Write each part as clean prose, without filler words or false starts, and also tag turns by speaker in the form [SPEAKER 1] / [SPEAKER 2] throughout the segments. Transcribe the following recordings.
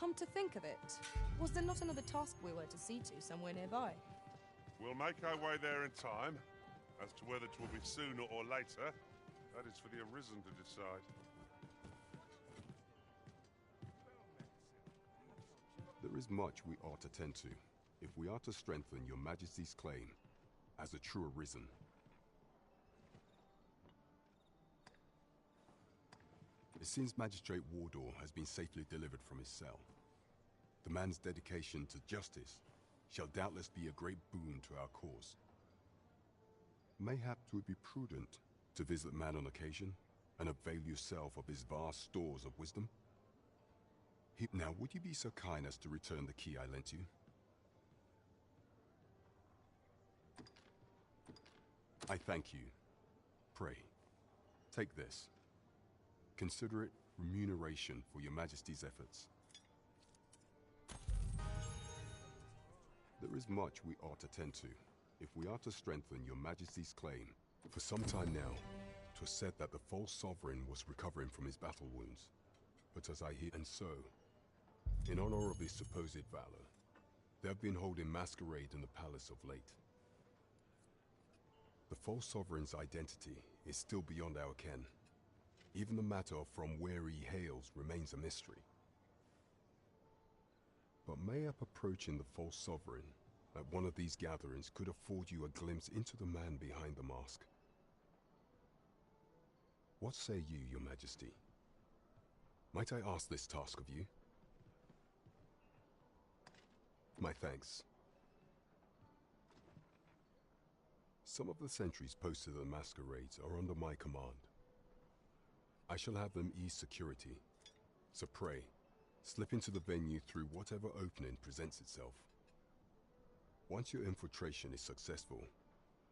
[SPEAKER 1] Come to think of it, was there not another task we were to see to somewhere nearby?
[SPEAKER 2] We'll make our way there in time. As to whether it will be sooner or later, that is for the Arisen to decide.
[SPEAKER 3] There is much we ought to tend to, if we are to strengthen your Majesty's claim as a true Arisen. It seems Magistrate Wardor has been safely delivered from his cell. The man's dedication to justice shall doubtless be a great boon to our cause. Mayhap it would be prudent to visit the man on occasion and avail yourself of his vast stores of wisdom. Now, would you be so kind as to return the key I lent you? I thank you. Pray, take this. Consider it remuneration for your Majesty's efforts. There is much we ought to tend to, if we are to strengthen your Majesty's claim. For some time now, 'twas said that the false sovereign was recovering from his battle wounds. But as I hear, and so, in honor of his supposed valor, they have been holding masquerade in the palace of late. The false sovereign's identity is still beyond our ken. Even the matter of from where he hails remains a mystery. But mayhap approaching the false sovereign at one of these gatherings could afford you a glimpse into the man behind the mask. What say you, your Majesty? Might I ask this task of you? My thanks. Some of the sentries posted at the masquerades are under my command. I shall have them ease security, so pray, slip into the venue through whatever opening presents itself. Once your infiltration is successful,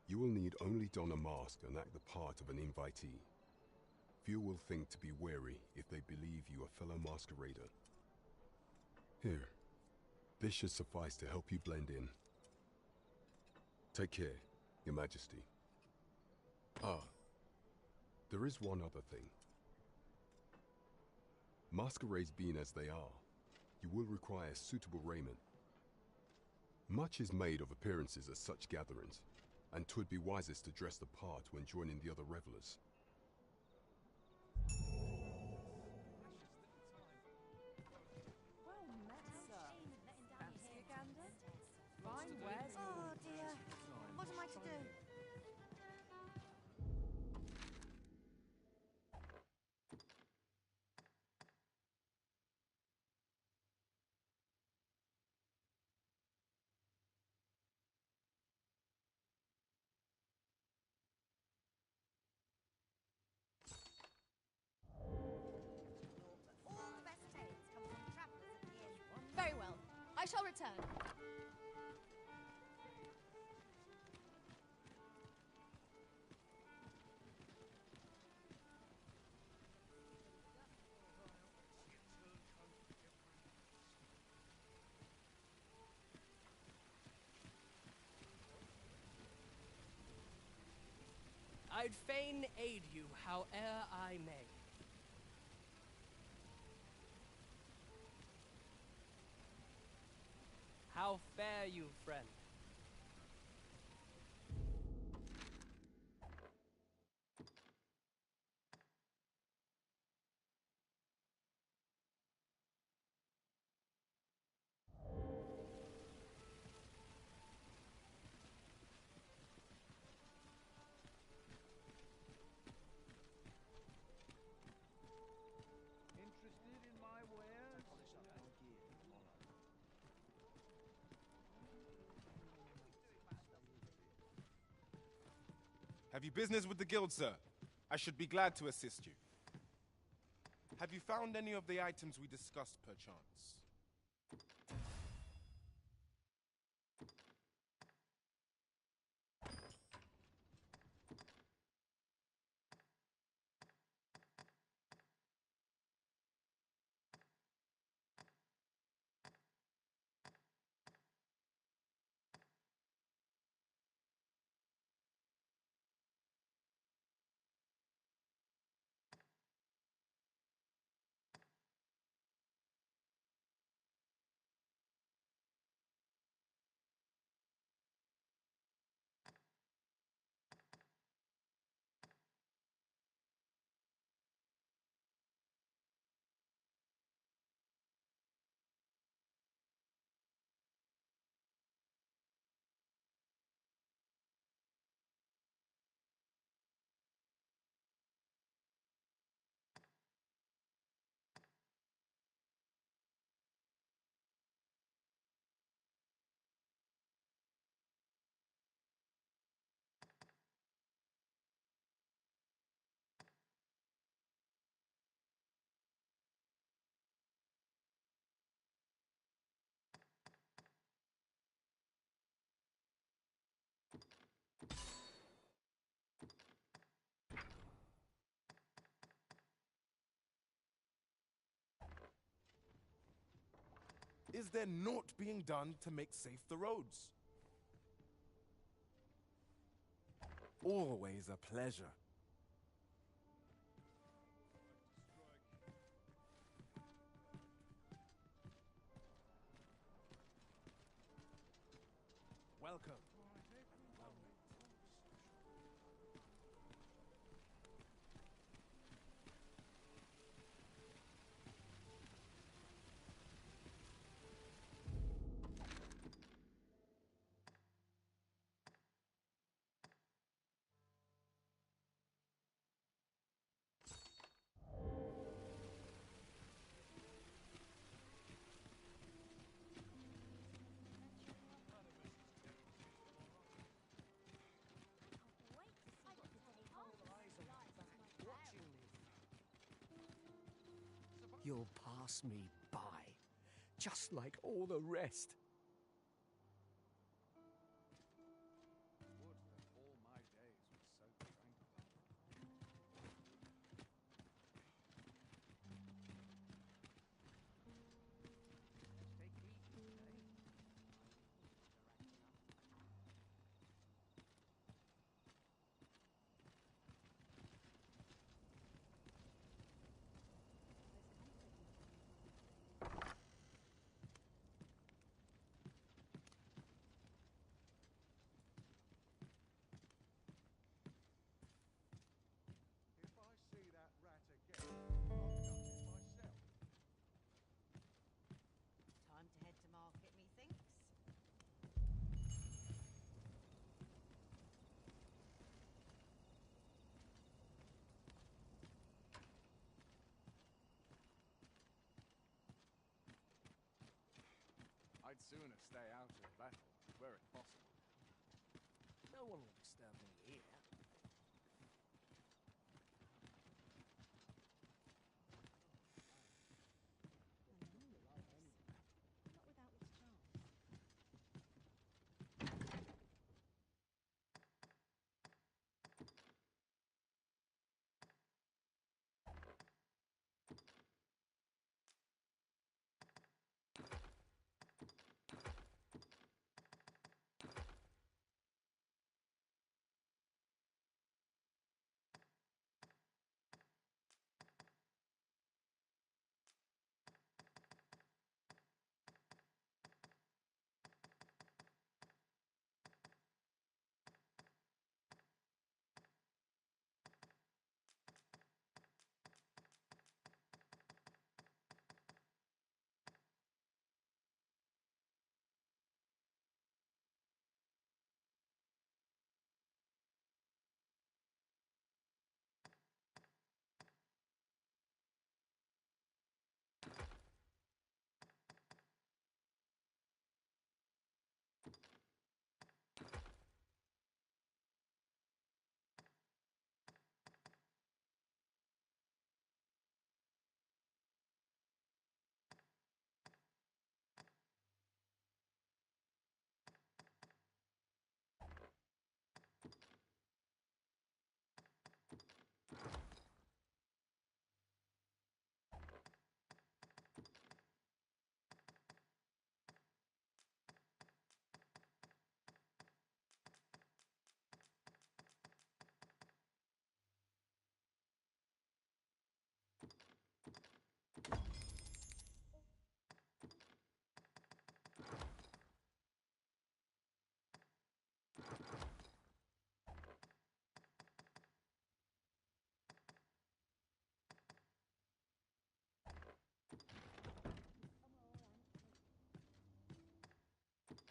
[SPEAKER 3] you will need only don a mask and act the part of an invitee. Few will think to be wary if they believe you a fellow masquerader. Here, this should suffice to help you blend in. Take care, Your Majesty. Ah, there is one other thing. Masquerades being as they are, you will require suitable raiment. Much is made of appearances at such gatherings, and 'twould be wisest to dress the part when joining the other revelers.
[SPEAKER 1] Well met, sir. Fancy a gander? Fine wares.
[SPEAKER 4] Oh dear. What am I to do? All the best tales come from travelers at the inn.
[SPEAKER 5] Very well. I shall return.
[SPEAKER 6] I'd fain aid you, howe'er I may. How fare you, friend?
[SPEAKER 7] Interested in my wares?
[SPEAKER 8] Have you business with the guild, sir? I should be glad to assist you. Have you found any of the items we discussed, perchance? Is there naught being done to make safe the roads? Always a pleasure. Welcome.
[SPEAKER 6] You'll pass me by, just like all the rest.
[SPEAKER 4] Time to head to market, methinks.
[SPEAKER 7] I'd sooner stay out of battle, were it possible.
[SPEAKER 6] No one will disturb me here.
[SPEAKER 4] Not without its charms.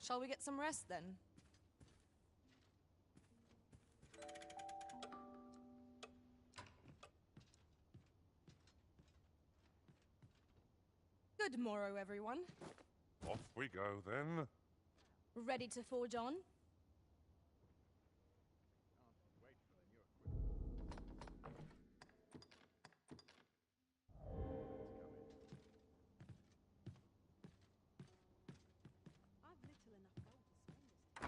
[SPEAKER 1] Shall we get some rest then? Good morrow, everyone.
[SPEAKER 2] Off we go then.
[SPEAKER 1] Ready to forge on?
[SPEAKER 4] I've little enough gold to spend this time.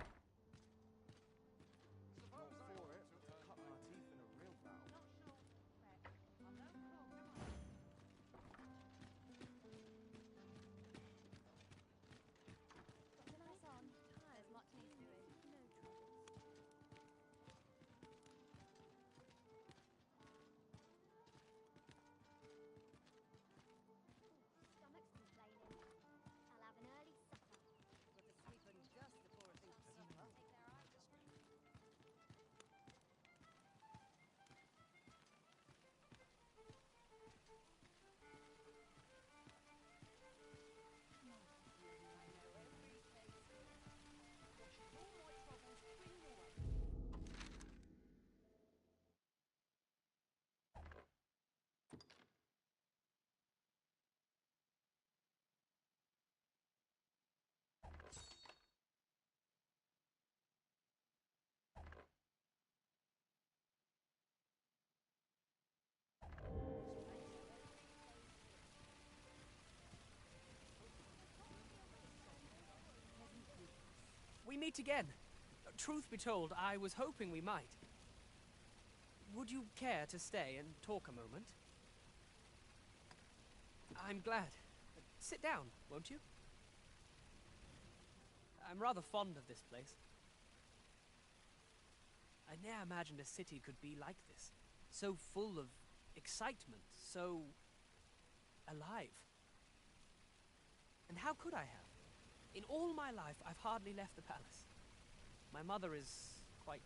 [SPEAKER 8] Not for it. Cut my teeth in a real bout.
[SPEAKER 4] Not sure. I'm no crook, am I?
[SPEAKER 6] we meet again. Truth be told, I was hoping we might. Would you care to stay and talk a moment? I'm glad. Sit down, won't you? I'm rather fond of this place. I ne'er imagined a city could be like this. So full of excitement, so alive. And how could I have? In all my life, I've hardly left the palace. My mother is quite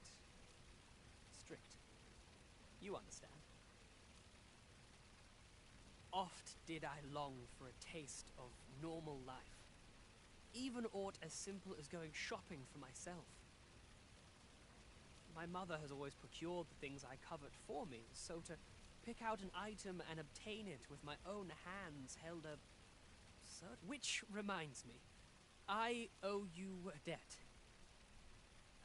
[SPEAKER 6] strict. You understand. Oft did I long for a taste of normal life. Even aught as simple as going shopping for myself. My mother has always procured the things I covet for me, so to pick out an item and obtain it with my own hands held a certain... Which reminds me, I owe you a debt.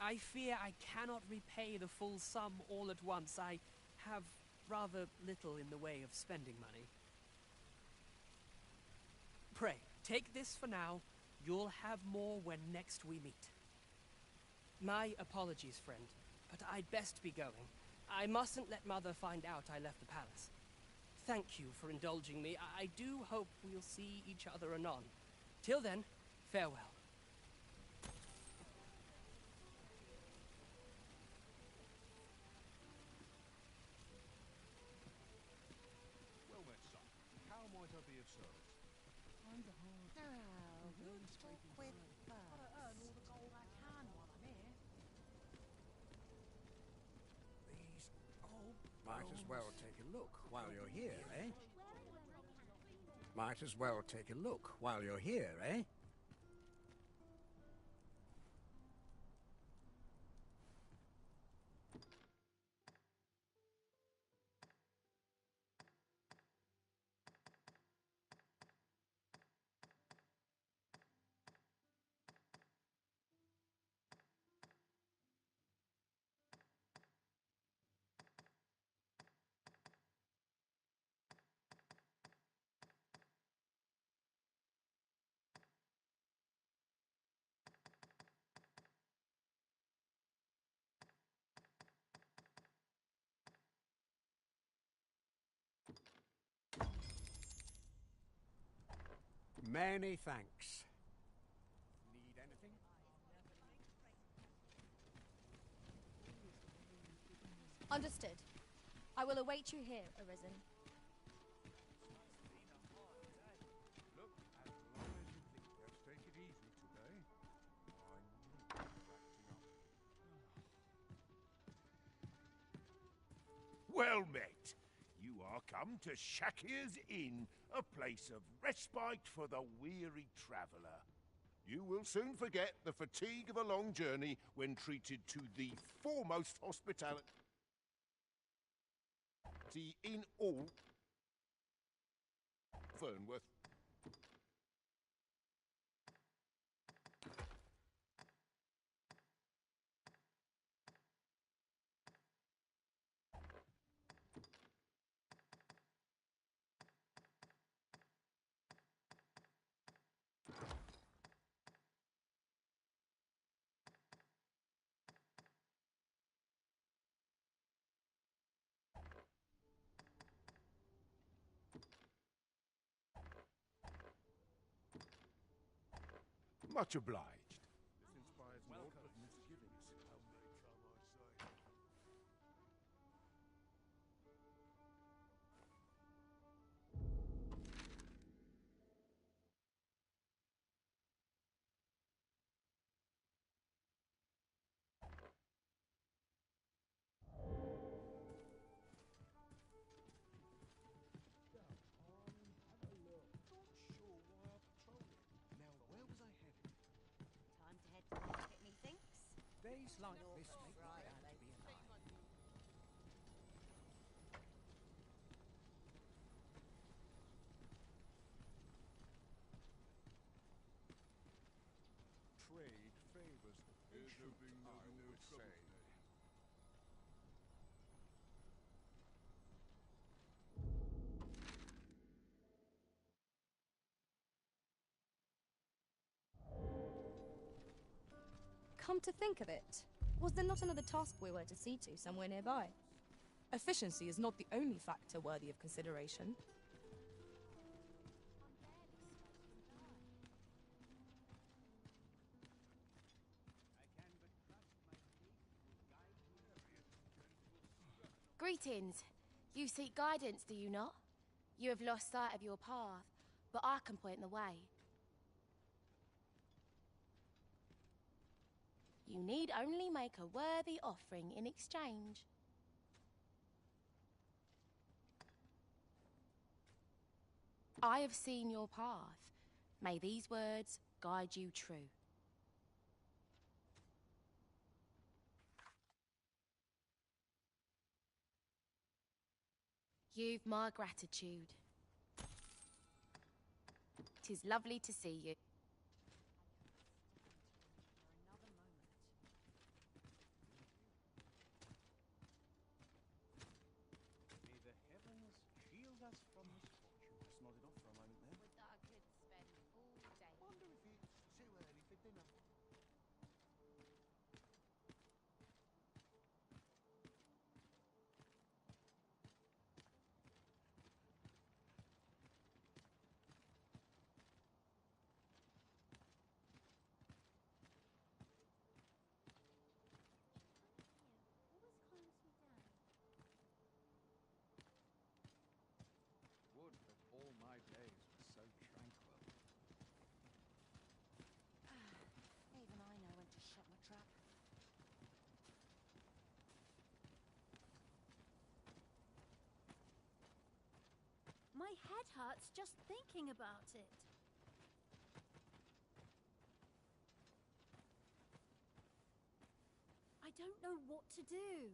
[SPEAKER 6] I fear I cannot repay the full sum all at once. I have rather little in the way of spending money. Pray, take this for now. You'll have more when next we meet. My apologies, friend, but I'd best be going. I mustn't let Mother find out I left the palace. Thank you for indulging me. I do hope we'll see each other anon. Till then, farewell.
[SPEAKER 7] Well met, son. How might I be of service?
[SPEAKER 1] Times are hard.
[SPEAKER 4] Oh, who'd talk with
[SPEAKER 1] Gotta earn all the gold I can while I'm here.
[SPEAKER 6] Might as well take a look while you're here, eh? Might as well take a look while you're here, eh?
[SPEAKER 5] Many thanks. Need anything?
[SPEAKER 9] Understood. I will await you here, Arisen.
[SPEAKER 7] Look, as long as you think, let's take it easy today. I knew you were acting up.
[SPEAKER 10] Well met. You are come to Shakir's Inn, a place of respite for the weary traveller. You will soon forget the fatigue of a long journey when treated to the foremost hospitality in all Fernworth. Much obliged.
[SPEAKER 7] This inspires naught but misgivings.
[SPEAKER 4] time to head to market, methinks?
[SPEAKER 6] Days like this
[SPEAKER 4] Not
[SPEAKER 6] make me
[SPEAKER 4] right,
[SPEAKER 6] glad
[SPEAKER 4] they
[SPEAKER 6] to be
[SPEAKER 4] say.
[SPEAKER 6] alive.
[SPEAKER 7] Trade favors the patient, I would say.
[SPEAKER 9] Come to think of it, was there not another task we were to see to somewhere nearby?
[SPEAKER 1] Efficiency is not the only factor worthy of consideration.
[SPEAKER 11] Greetings. You seek guidance, do you not? You have lost sight of your path, but I can point the way. You need only make a worthy offering in exchange. I have seen your path. May these words guide you true. You've my gratitude. 'Tis lovely to see you.
[SPEAKER 5] May the heavens shield us from misfortune. Just nodded off for a moment there.
[SPEAKER 11] Would that I could spend all day.
[SPEAKER 10] Wonder if it's too early for dinner.
[SPEAKER 5] Would that all my days were so tranquil.
[SPEAKER 11] Even I know when to shut my trap.
[SPEAKER 12] My head hurts just thinking about it. I don't know what to do.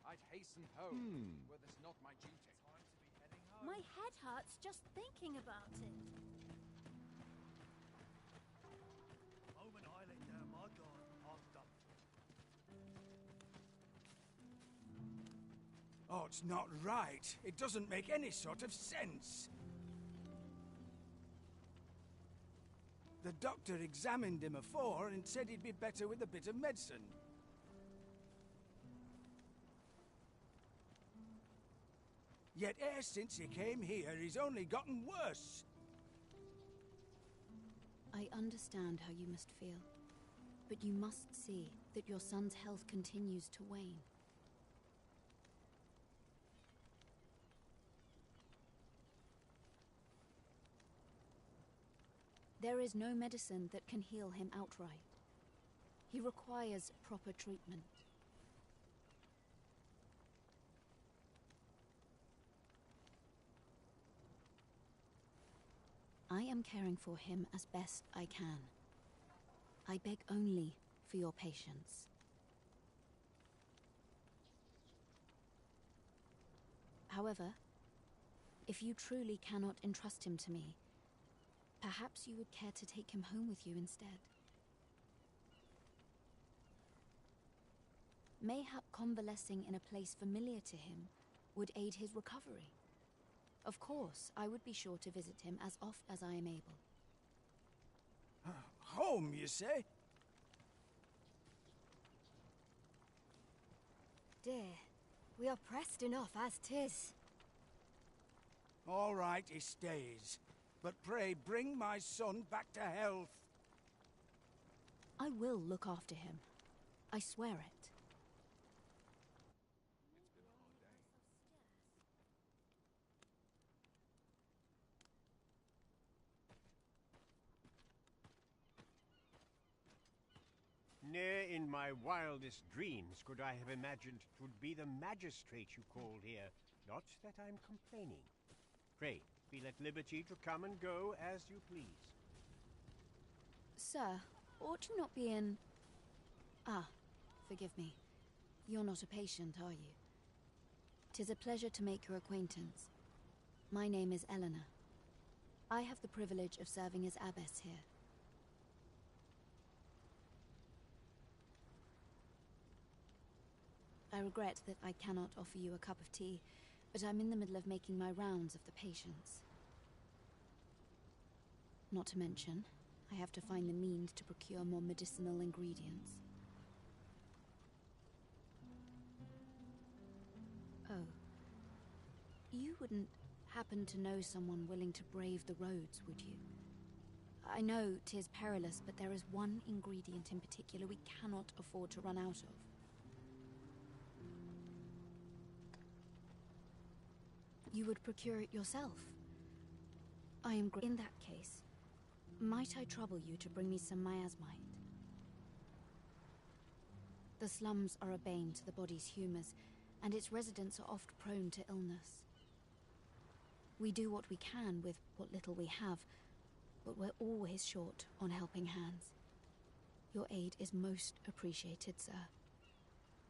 [SPEAKER 5] I'd hasten home, were this not my duty. Time to be heading home.
[SPEAKER 12] My head hurts just thinking about it.
[SPEAKER 13] The moment I lay down my guard, I'm done for.
[SPEAKER 7] Oh, it's not right. It doesn't make any sort of sense. The doctor examined him afore and said he'd be better with a bit of medicine. Yet e'er since he came here, he's only gotten worse.
[SPEAKER 14] I understand how you must feel, but you must see that your son's health continues to wane. There is no medicine that can heal him outright. He requires proper treatment. I am caring for him as best I can. I beg only for your patience. However, if you truly cannot entrust him to me, perhaps you would care to take him home with you instead. Mayhap convalescing in a place familiar to him would aid his recovery. Of course, I would be sure to visit him as oft as I am able.
[SPEAKER 7] Home, you say?
[SPEAKER 12] Dear, we are pressed enough as 'tis.
[SPEAKER 7] All right, he stays. But pray bring my son back to health.
[SPEAKER 14] I will look after him. I swear it.
[SPEAKER 5] Ne'er in my wildest dreams could I have imagined 'twould be the magistrate you called here. Not that I'm complaining. Pray, feel at liberty to come and go as you please.
[SPEAKER 14] Sir, ought you not be in... Ah, forgive me. You're not a patient, are you? 'Tis a pleasure to make your acquaintance. My name is Eleanor. I have the privilege of serving as abbess here. I regret that I cannot offer you a cup of tea, but I'm in the middle of making my rounds of the patients. Not to mention, I have to find the means to procure more medicinal ingredients. Oh. You wouldn't happen to know someone willing to brave the roads, would you? I know 'tis perilous, but there is one ingredient in particular we cannot afford to run out of. You would procure it yourself? I am in that case, might I trouble you to bring me some miasmite? The slums are a bane to the body's humours, and its residents are oft prone to illness. We do what we can with what little we have, but we're always short on helping hands. Your aid is most appreciated, sir.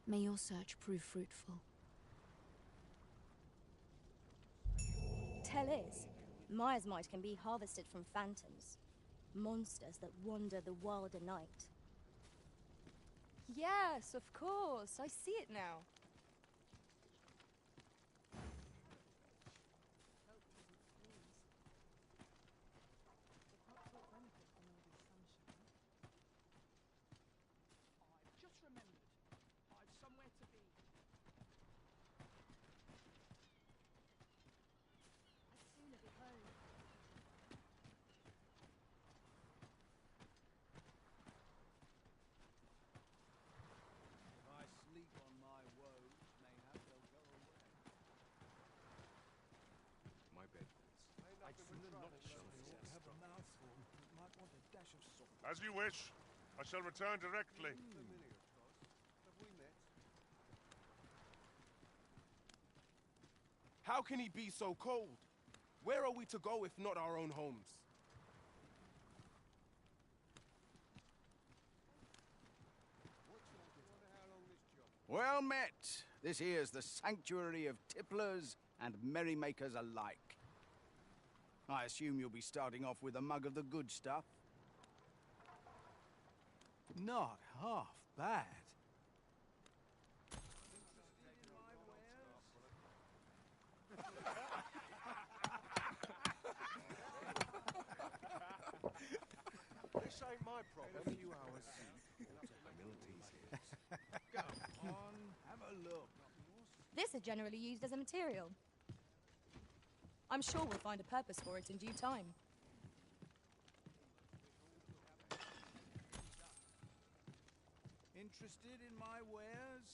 [SPEAKER 14] May your search prove fruitful.
[SPEAKER 12] Tell is, miasmite can be harvested from phantoms, monsters that wander the wilder night.
[SPEAKER 1] Yes, of course. I see it now.
[SPEAKER 13] I've just remembered. I've somewhere to be.
[SPEAKER 12] I'd sooner be home.
[SPEAKER 13] If I sleep on my woes, mayhap they'll go away.
[SPEAKER 8] My bed, please. I'd sooner not show myself.
[SPEAKER 13] Have a mouthful. Might want a dash of salt.
[SPEAKER 2] As you wish. I shall return directly.
[SPEAKER 8] Have we met? How can he be so cold? Where are we to go if not our own homes?
[SPEAKER 15] Well met. This here's the sanctuary of tipplers and merrymakers alike. I assume you'll be starting off with a mug of the good stuff?
[SPEAKER 13] Not half bad.
[SPEAKER 8] This ain't my problem. A few hours sleep. Humility's here.
[SPEAKER 13] Go on, have a look.
[SPEAKER 12] This is generally used as a material. I'm sure we'll find a purpose for it in due time.
[SPEAKER 13] Interested in my wares?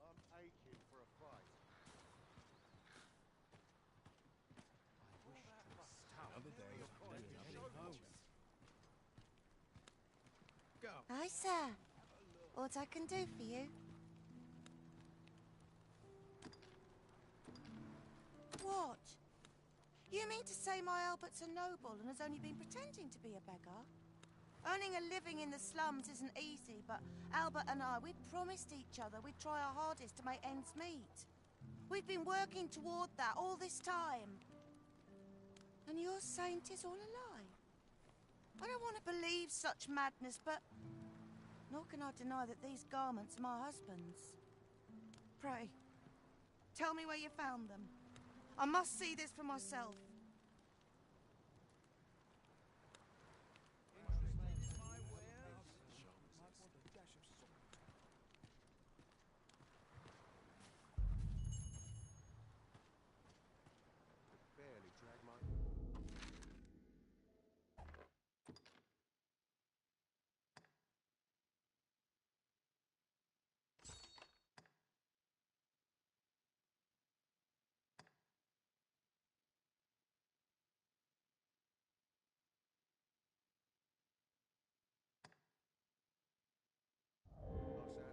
[SPEAKER 10] I'm aching for a fight.
[SPEAKER 8] Another day of
[SPEAKER 13] Go.
[SPEAKER 4] Aye, sir. What I can do for you? What? You mean to say my Albert's a noble and has only been pretending to be a beggar? Earning a living in the slums isn't easy, but Albert and I, we'd promised each other we'd try our hardest to make ends meet. We've been working toward that all this time. And you're saying 'tis all a lie? I don't want to believe such madness, but nor can I deny that these garments are my husband's. Pray, tell me where you found them. I must see this for myself.
[SPEAKER 8] barely drag my...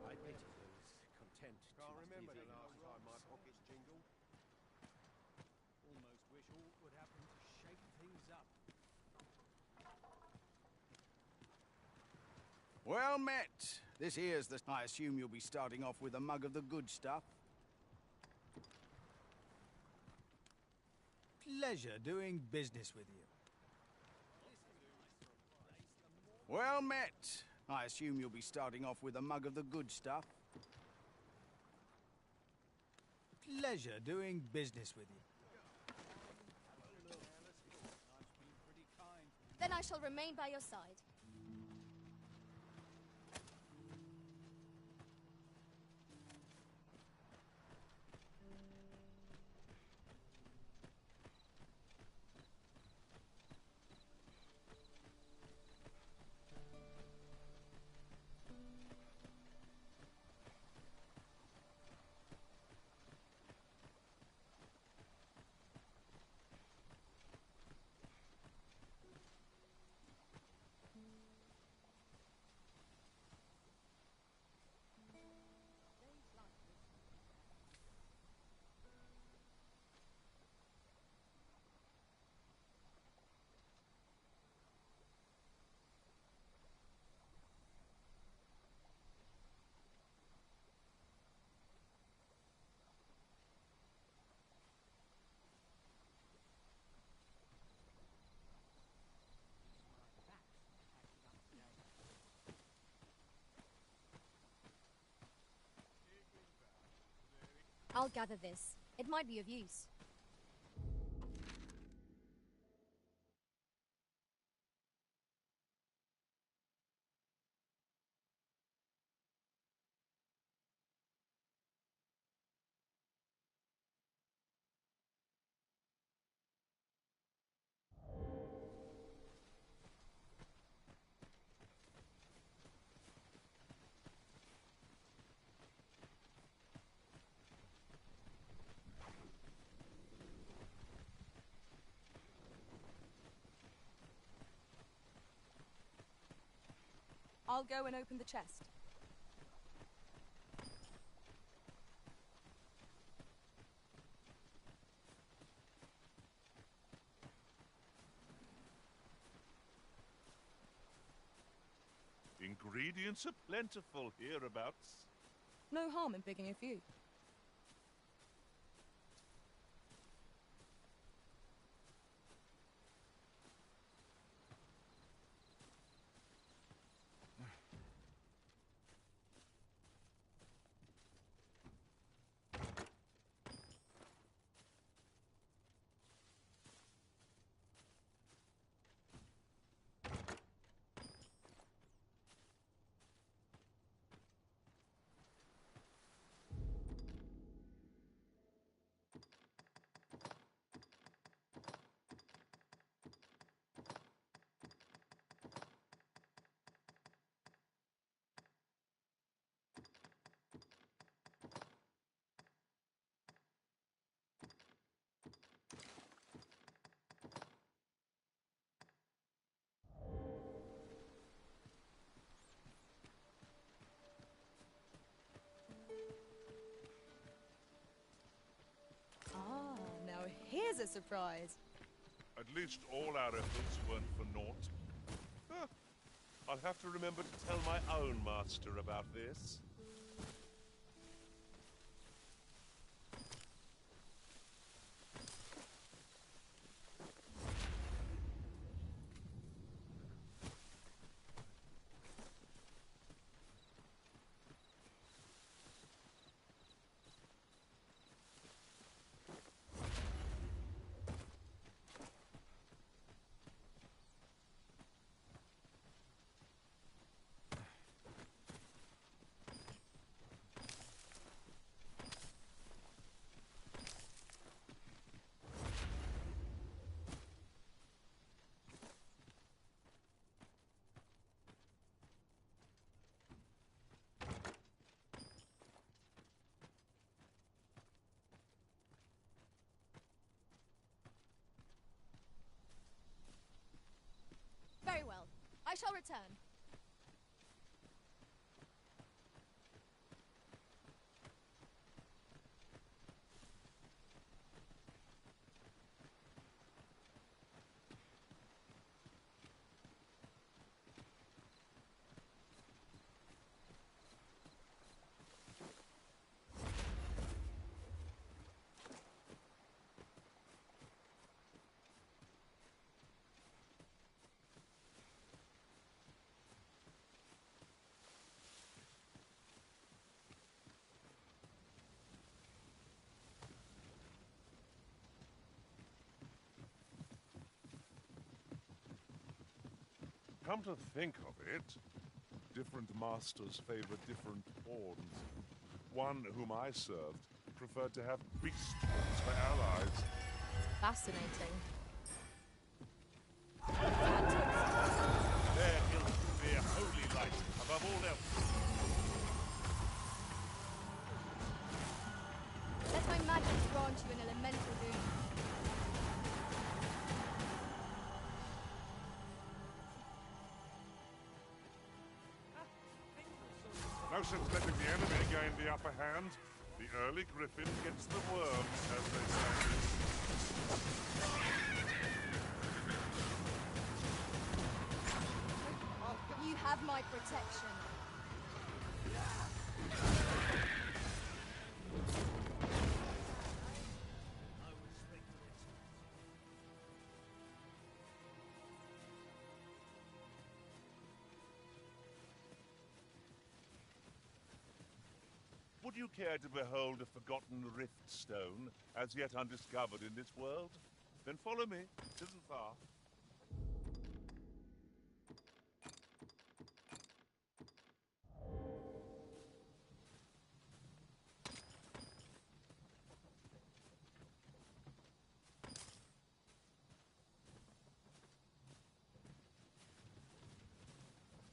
[SPEAKER 5] I pity those content to
[SPEAKER 8] Can't remember the
[SPEAKER 5] live in
[SPEAKER 8] last time my pockets jingled.
[SPEAKER 13] Almost wish aught would happen to shake things up.
[SPEAKER 15] Well met. This here's the... I assume you'll be starting off with a mug of the good stuff.
[SPEAKER 13] Pleasure doing business with you.
[SPEAKER 15] Well met. I assume you'll be starting off with a mug of the good stuff.
[SPEAKER 13] Pleasure doing business with you. Life's been pretty kind to me.
[SPEAKER 9] Then I shall remain by your side.
[SPEAKER 12] I'll gather this. It might be of use.
[SPEAKER 1] I'll go and open the chest.
[SPEAKER 2] Ingredients are plentiful hereabouts.
[SPEAKER 1] No harm in picking a few. Here's a surprise.
[SPEAKER 2] At least all our efforts weren't for naught. Huh. I'll have to remember to tell my own master about this.
[SPEAKER 9] Very well. I shall return.
[SPEAKER 2] come to think of it, different masters favored different pawns. One whom I served preferred to have beast pawns for allies.
[SPEAKER 9] Fascinating.
[SPEAKER 2] Their ilk be a holy light above all else.
[SPEAKER 9] Let my magic grant you an elemental boon.
[SPEAKER 2] No sense letting the enemy gain the upper hand. The early griffin gets the worms, as they say.
[SPEAKER 9] You have my protection.
[SPEAKER 2] Would you care to behold a forgotten rift stone, as yet undiscovered in this world? Then follow me. It isn't far.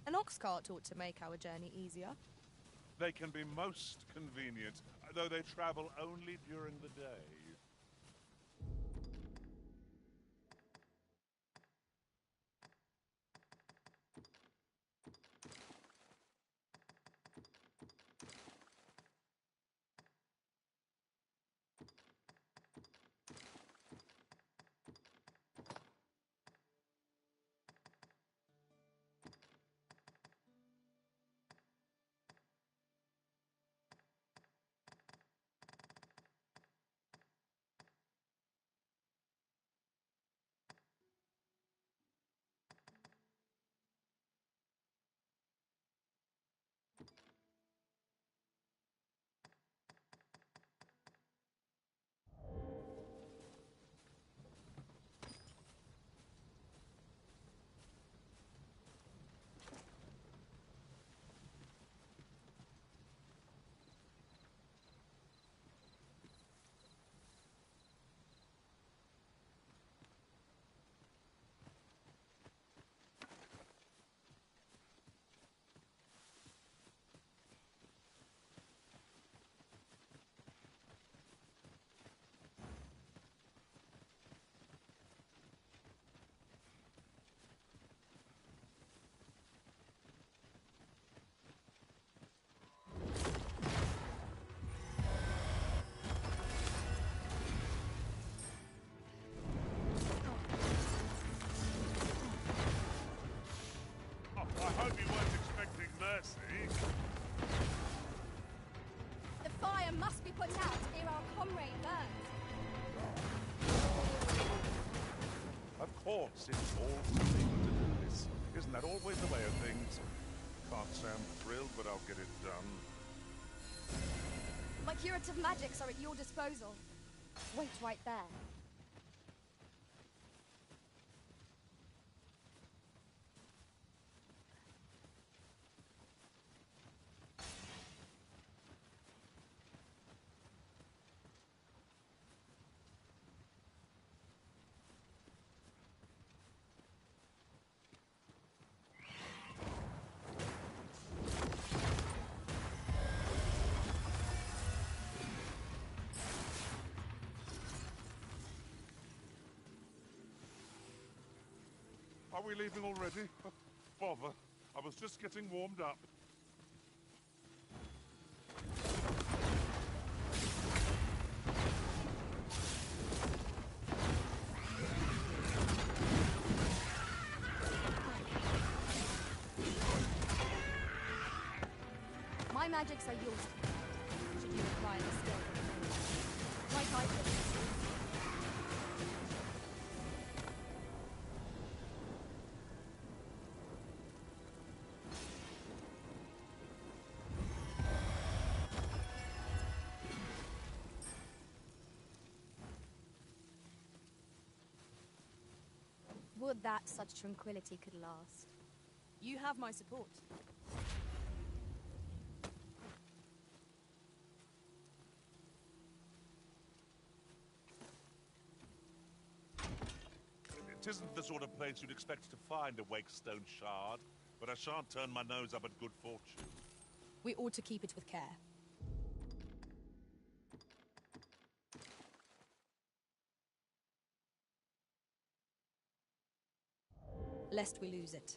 [SPEAKER 1] An ox cart ought to make our journey easier.
[SPEAKER 2] They can be most convenient, though they travel only during the day. I hope you weren't expecting mercy.
[SPEAKER 9] The fire must be put out ere our comrade burns.
[SPEAKER 2] Of course, it's all legal to do this. Isn't that always the way of things? Can't say I'm thrilled, but I'll get it done.
[SPEAKER 9] My curative magics are at your disposal. Wait right there.
[SPEAKER 2] Are we leaving already? Bother. I was just getting warmed up.
[SPEAKER 9] My magics are yours, should you require the skill. Like I did. Would that such tranquility could last. You have my support.
[SPEAKER 2] It isn't the sort of place you'd expect to find a Wakestone shard, but I shan't turn my nose up at good fortune.
[SPEAKER 9] We ought to keep it with care. Lest we lose it.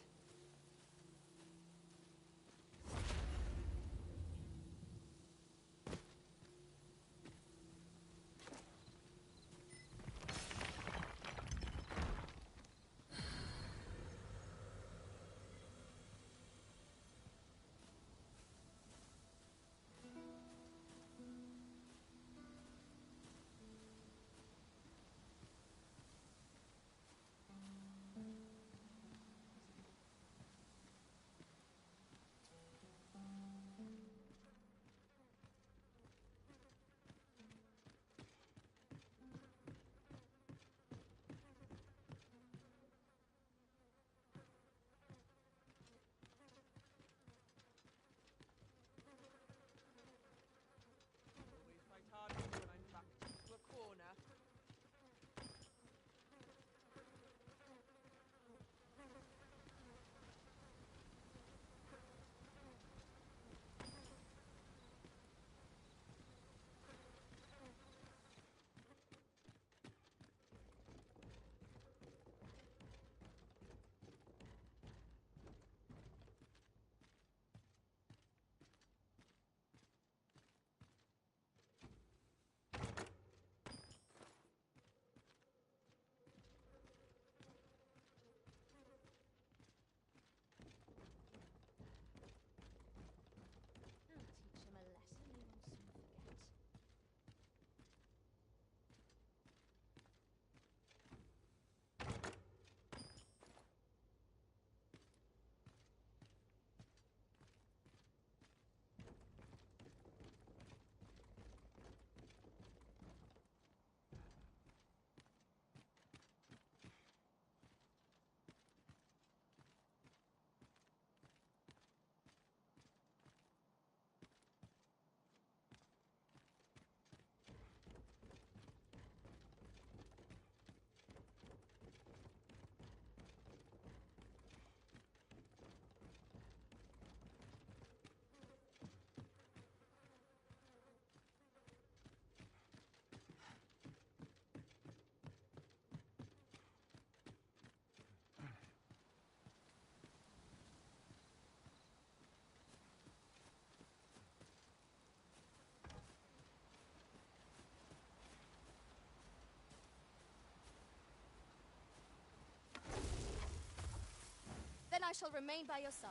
[SPEAKER 12] Then I shall remain by your side.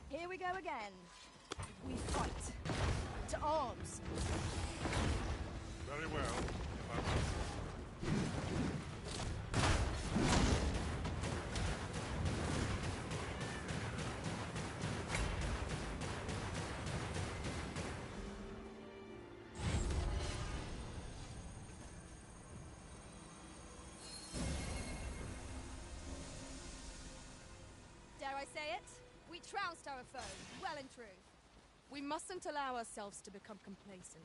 [SPEAKER 12] Here we go again. We fight. To arms.
[SPEAKER 2] Very well, if I must.
[SPEAKER 9] Dare I say it? We trounced our foe, well and true. We mustn't allow ourselves to become complacent.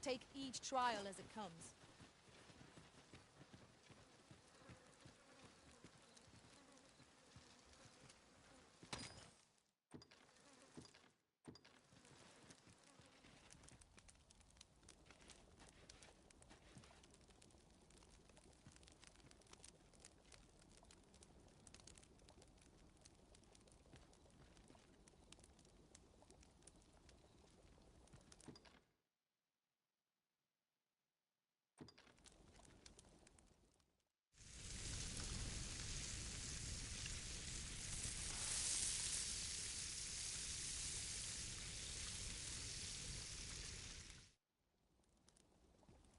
[SPEAKER 9] Take each trial as it comes.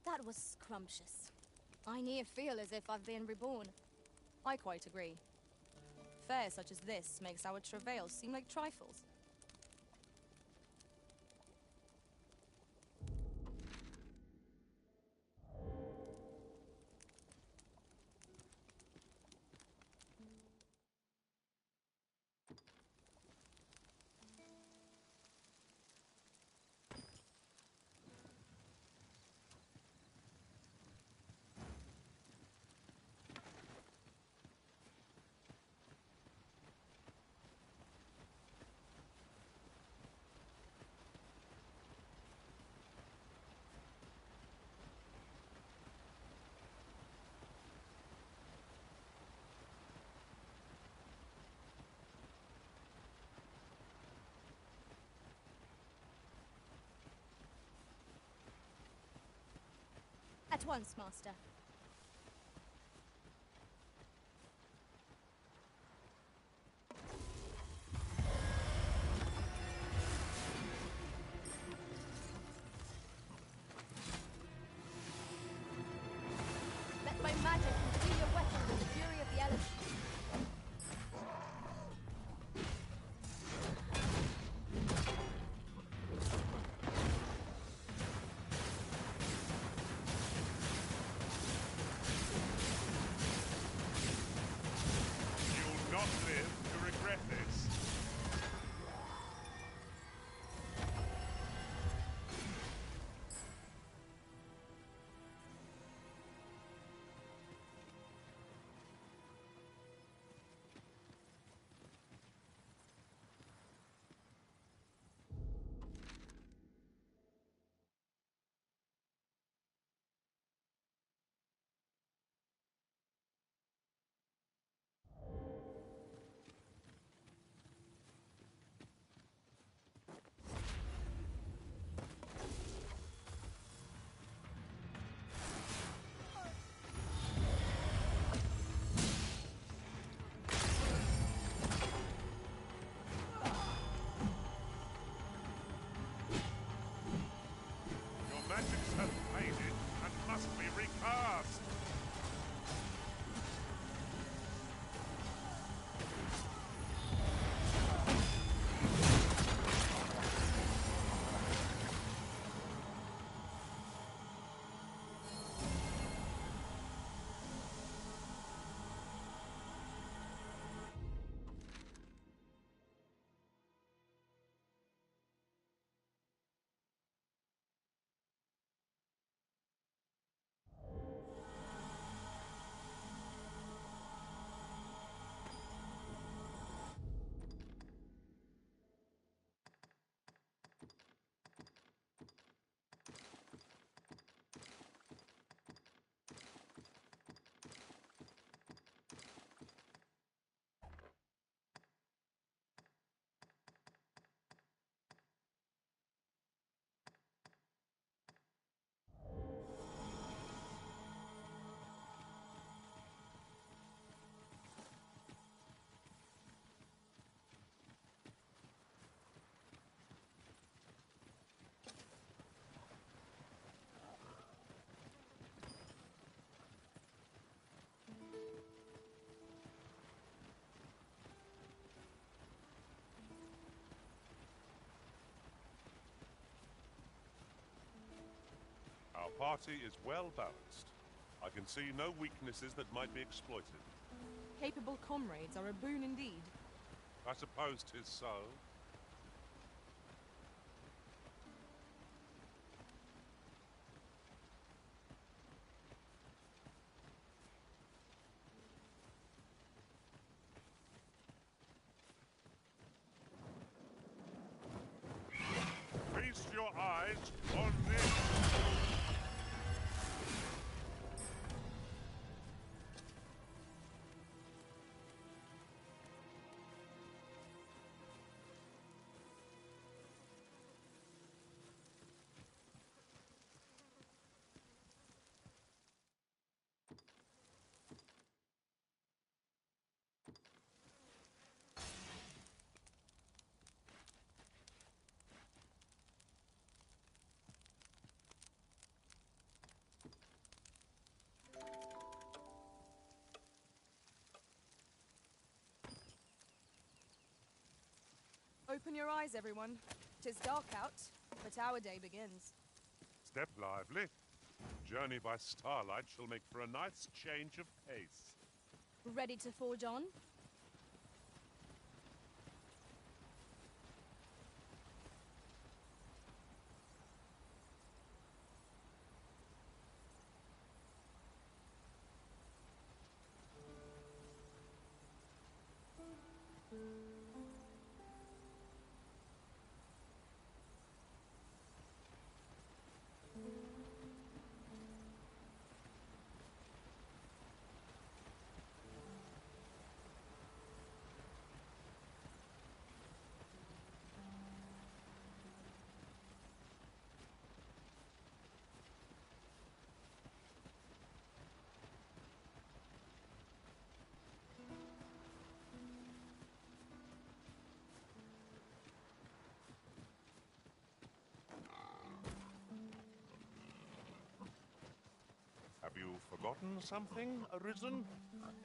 [SPEAKER 12] That was scrumptious. I near feel as if I've been reborn.
[SPEAKER 9] I quite agree. affair such as this makes our travails seem like trifles.
[SPEAKER 12] At once, Master.
[SPEAKER 9] Let my magic imbue your weapon with the fury of the elements.
[SPEAKER 2] You'll not live to regret this. Your magics have faded and must be recast. Our party is well balanced. I can see no weaknesses that might be exploited.
[SPEAKER 9] Capable comrades are a boon indeed.
[SPEAKER 2] I suppose 'tis so. Feast your eyes on this.
[SPEAKER 9] Open your eyes, everyone. 'Tis dark out, but our day begins.
[SPEAKER 2] Step lively. Journey by starlight shall make for a nice change of pace.
[SPEAKER 12] Ready to forge on?
[SPEAKER 2] Have you forgotten something, Arisen?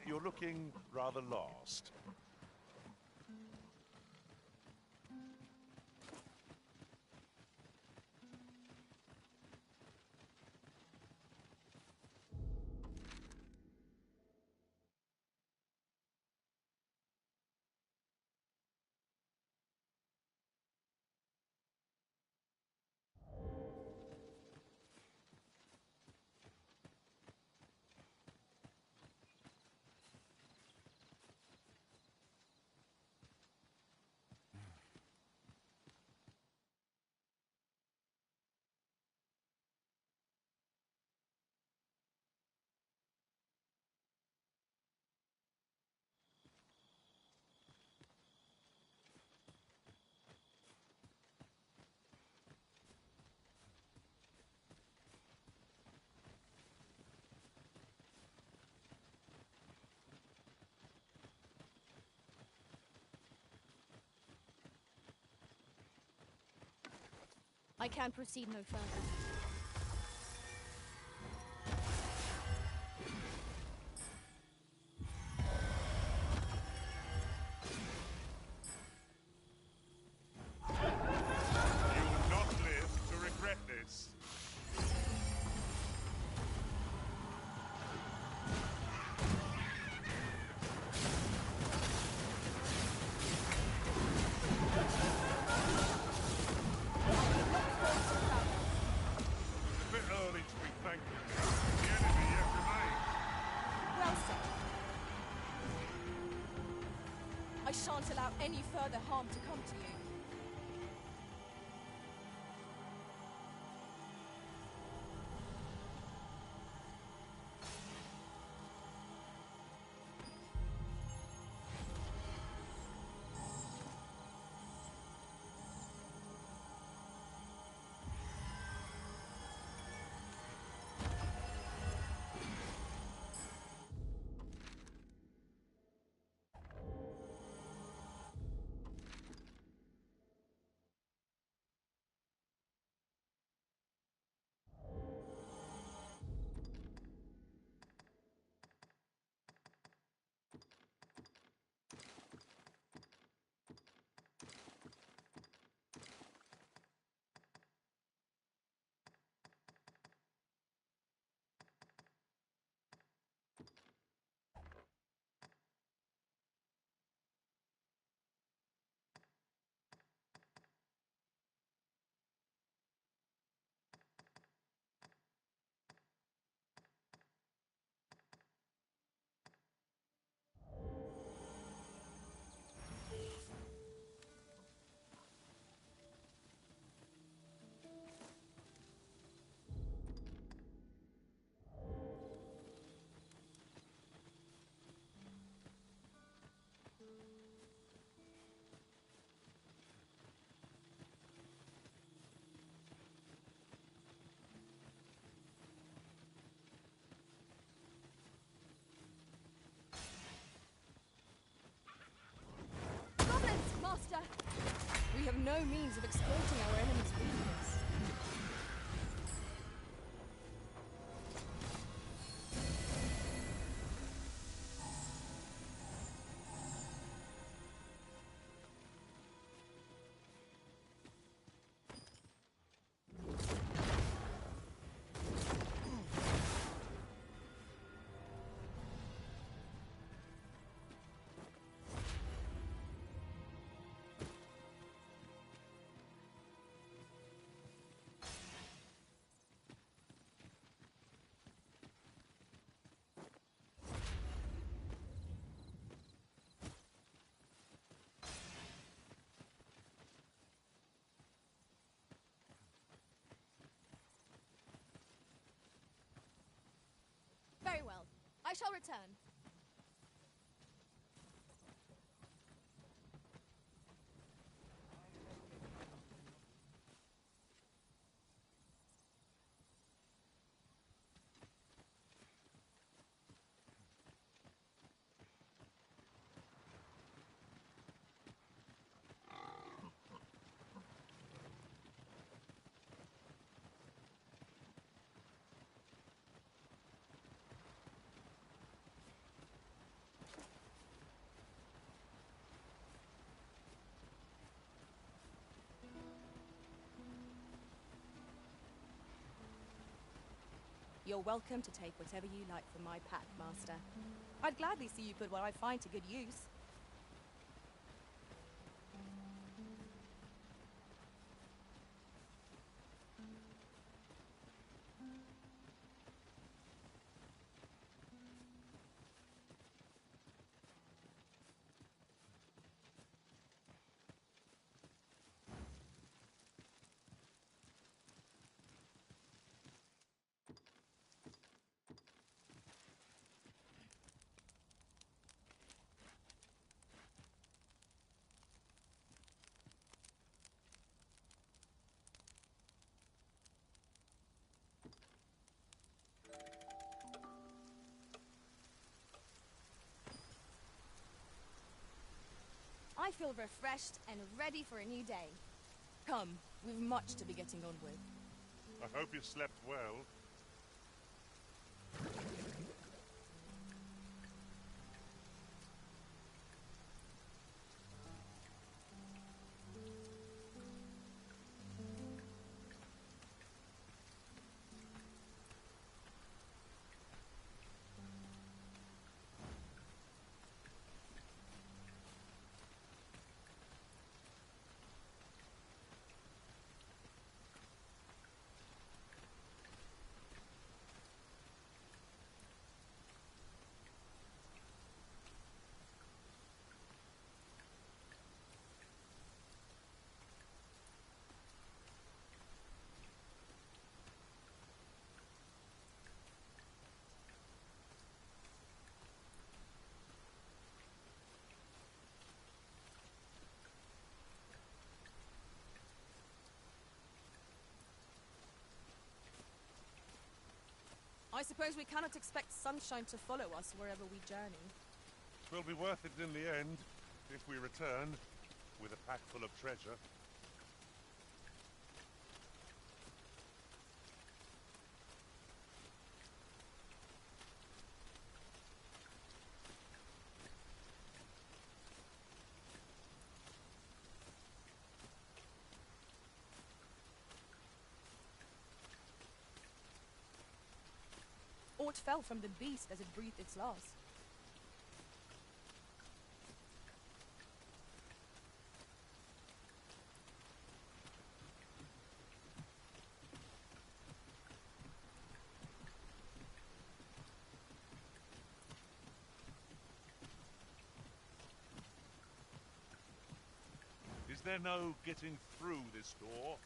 [SPEAKER 2] You're looking rather lost.
[SPEAKER 12] I can proceed no further.
[SPEAKER 2] You will not live to regret this. A bit early to be thankful. The enemy yet remains.
[SPEAKER 9] Well said. I shan't allow any further harm to come to you. Master! We have no means of exploiting our enemy's weakness. shall return.
[SPEAKER 1] You're welcome to take whatever you like from my pack, Master. I'd gladly see you put what I find to good use. I feel refreshed and ready for a new day. Come, we've much to be getting on with.
[SPEAKER 2] I hope you slept well.
[SPEAKER 1] I suppose we cannot expect sunshine to follow us wherever we journey.
[SPEAKER 2] Will be worth it in the end, if we return with a pack full of treasure.
[SPEAKER 1] Aught fell from the beast as it breathed its last.
[SPEAKER 2] Is there no getting through this door?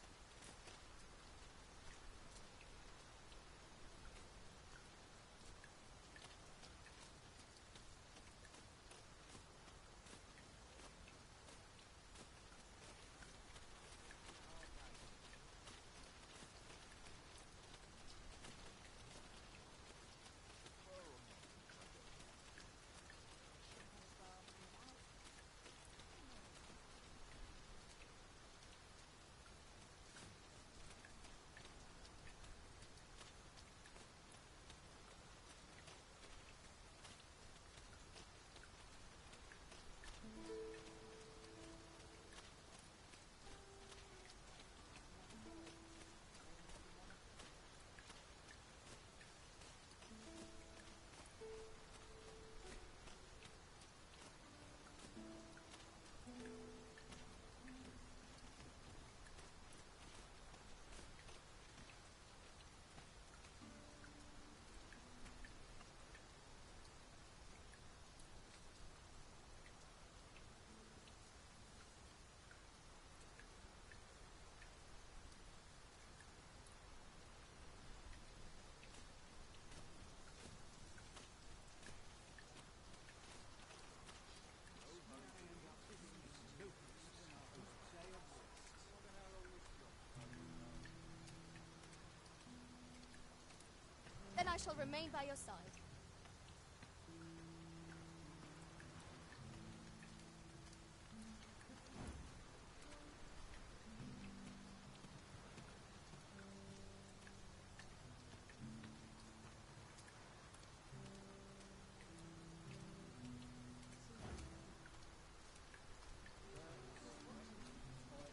[SPEAKER 12] remain by your side.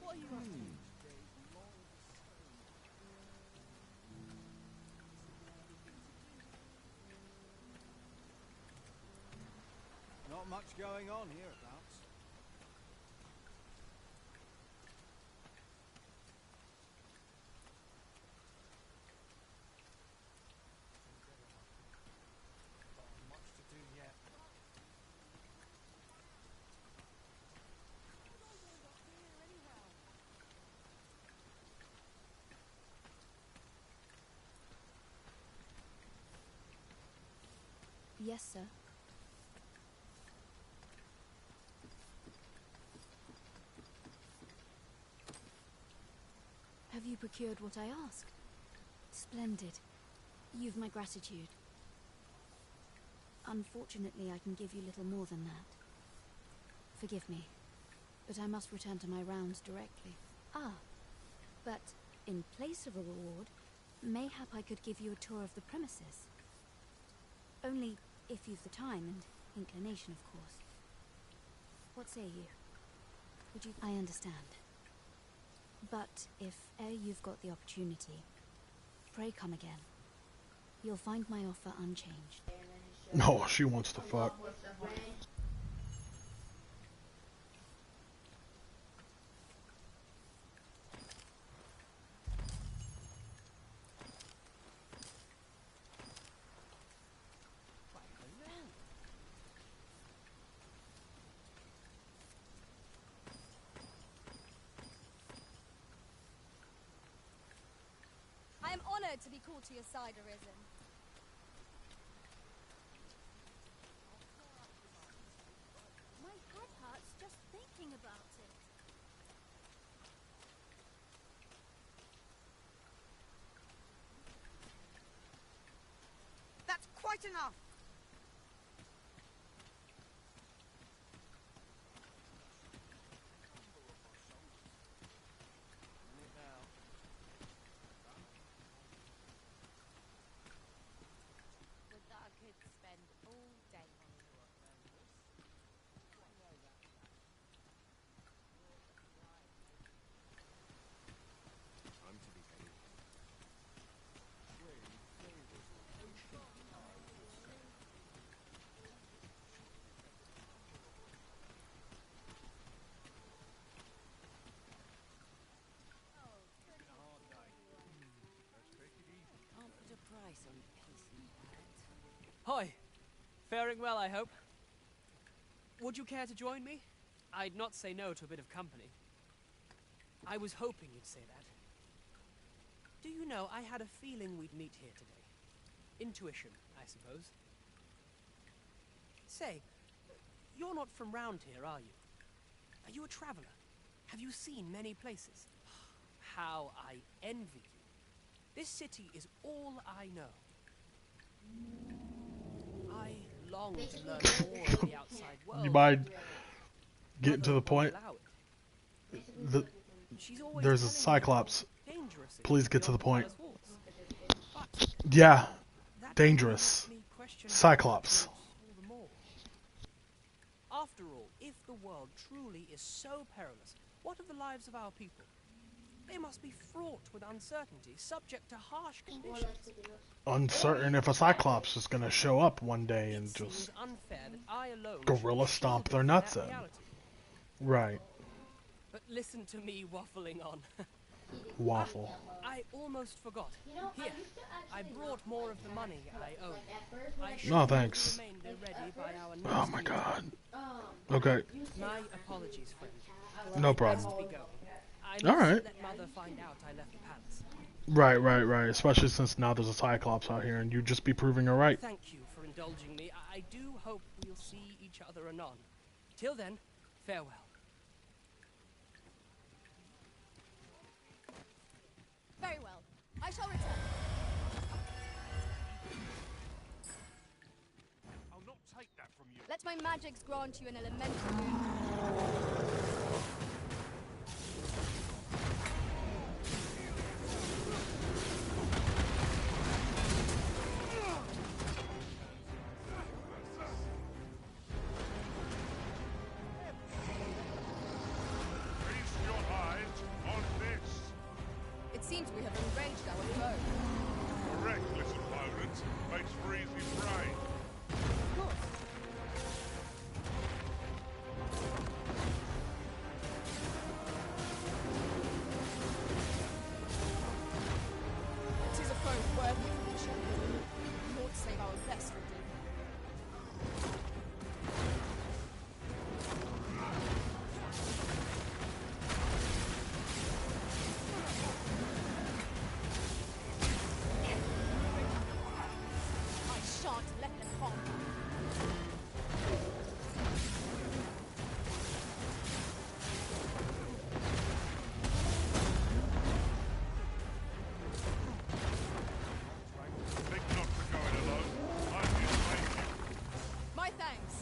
[SPEAKER 13] What are you up to? Not much going on hereabouts. Not much to do yet.
[SPEAKER 14] Yes, sir. Have you procured what I asked? Splendid. You've my gratitude. Unfortunately, I can give you little more than that. Forgive me, but I must return to my rounds directly. Ah, but in place of a reward, mayhap I could give you a tour of the premises. Only if you've the time and inclination, of course. What say you? Would you... I understand. But if ere you've got the opportunity, pray come again. You'll find my offer unchanged.
[SPEAKER 16] No, she wants to fuck.
[SPEAKER 9] I am honored to be called to your side, Arisen.
[SPEAKER 12] My head hurts just thinking about it.
[SPEAKER 4] That's quite enough.
[SPEAKER 11] I could spend all day on it.
[SPEAKER 8] I'm to be paid.
[SPEAKER 13] Can't put a price on peace and quiet.
[SPEAKER 6] Hoi! Faring well, I hope. Would you care to join me? I'd not say no to a bit of company. I was hoping you'd say that. Do you know, I had a feeling we'd meet here today. Intuition, I suppose. Say, you're not from round here, are you? Are you a traveler? Have you seen many places? How I envy you. This city is all I know. I long to learn more of the outside world.
[SPEAKER 16] You mind getting to the point? There's a Cyclops. Please get to the point. Yeah, dangerous. Cyclops.
[SPEAKER 6] After all, if the world truly is so perilous, what of the lives of our people? They must be fraught with uncertainty, subject to harsh conditions.
[SPEAKER 16] Uncertain if a Cyclops is gonna show up one day and just gorilla stomp their nuts in. Right.
[SPEAKER 6] But listen to me waffling on.
[SPEAKER 16] Waffle.
[SPEAKER 6] I almost forgot. Here, I brought more of the money I owe you.
[SPEAKER 16] No, thanks. Oh my god. Okay.
[SPEAKER 6] My apologies, friend.
[SPEAKER 16] No problem. Alright.
[SPEAKER 6] Let Mother find out I left the palace.
[SPEAKER 16] Right. Especially since now there's a Cyclops out here and you'd just be proving her right.
[SPEAKER 6] Thank you for indulging me. I do hope we'll see each other anon. Till then, farewell.
[SPEAKER 9] Very well. I shall return. magics grant you an elemental boon.
[SPEAKER 2] Feast your eyes on this.
[SPEAKER 9] It seems we have enraged our foe.
[SPEAKER 2] A reckless opponent makes for easy prey.
[SPEAKER 9] Of course. Tis a foe worthy of the champion. Lord save our best redeemer. I shan't let them harm you.
[SPEAKER 2] Think not to go it alone. I'm here to save you.
[SPEAKER 9] My thanks.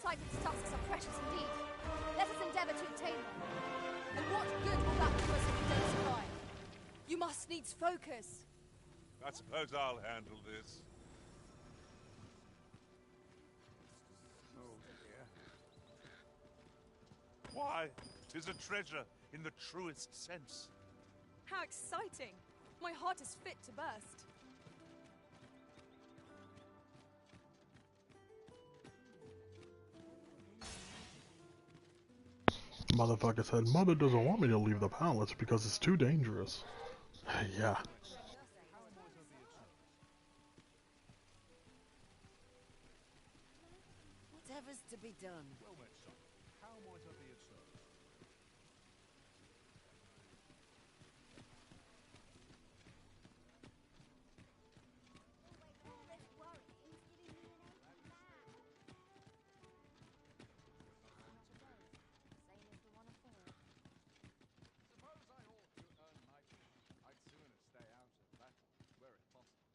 [SPEAKER 9] Sighted tusks are precious indeed. Let us endeavor to obtain them. And what good will that do us if we don't survive? You must needs focus.
[SPEAKER 2] I suppose I'll handle this.
[SPEAKER 7] Oh dear.
[SPEAKER 2] Why? 'Tis a treasure in the truest sense.
[SPEAKER 9] How exciting! My heart is fit to burst.
[SPEAKER 16] Motherfucker said, Mother doesn't want me to leave the palace because it's too dangerous. Yeah.
[SPEAKER 4] Whatever's to be done.
[SPEAKER 7] Well met, son. How might I be of service?
[SPEAKER 17] Suppose I ought to earn knighthood. I'd sooner stay out of battle, were it possible.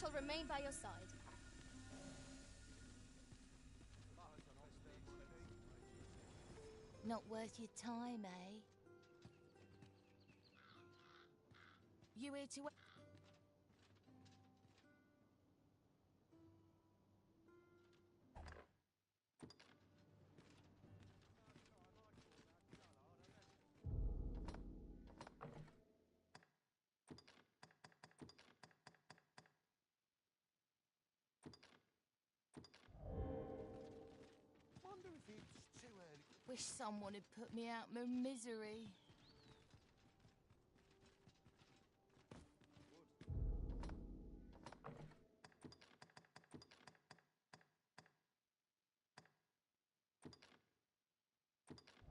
[SPEAKER 12] shall remain by your side.
[SPEAKER 4] Not worth your time, eh? You here to...
[SPEAKER 10] Wonder if it's too early.
[SPEAKER 4] Wish someone had put me out my misery.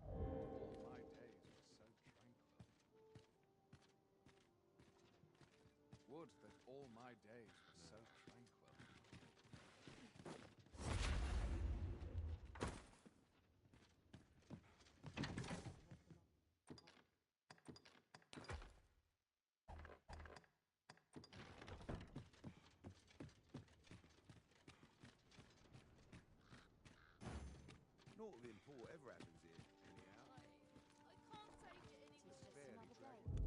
[SPEAKER 17] All my days were so tranquil. Would that all my days were so tranquil.
[SPEAKER 7] Naught of import ever happens here, anyhow.
[SPEAKER 4] I can't take it anymore.
[SPEAKER 7] It's fairly dragging.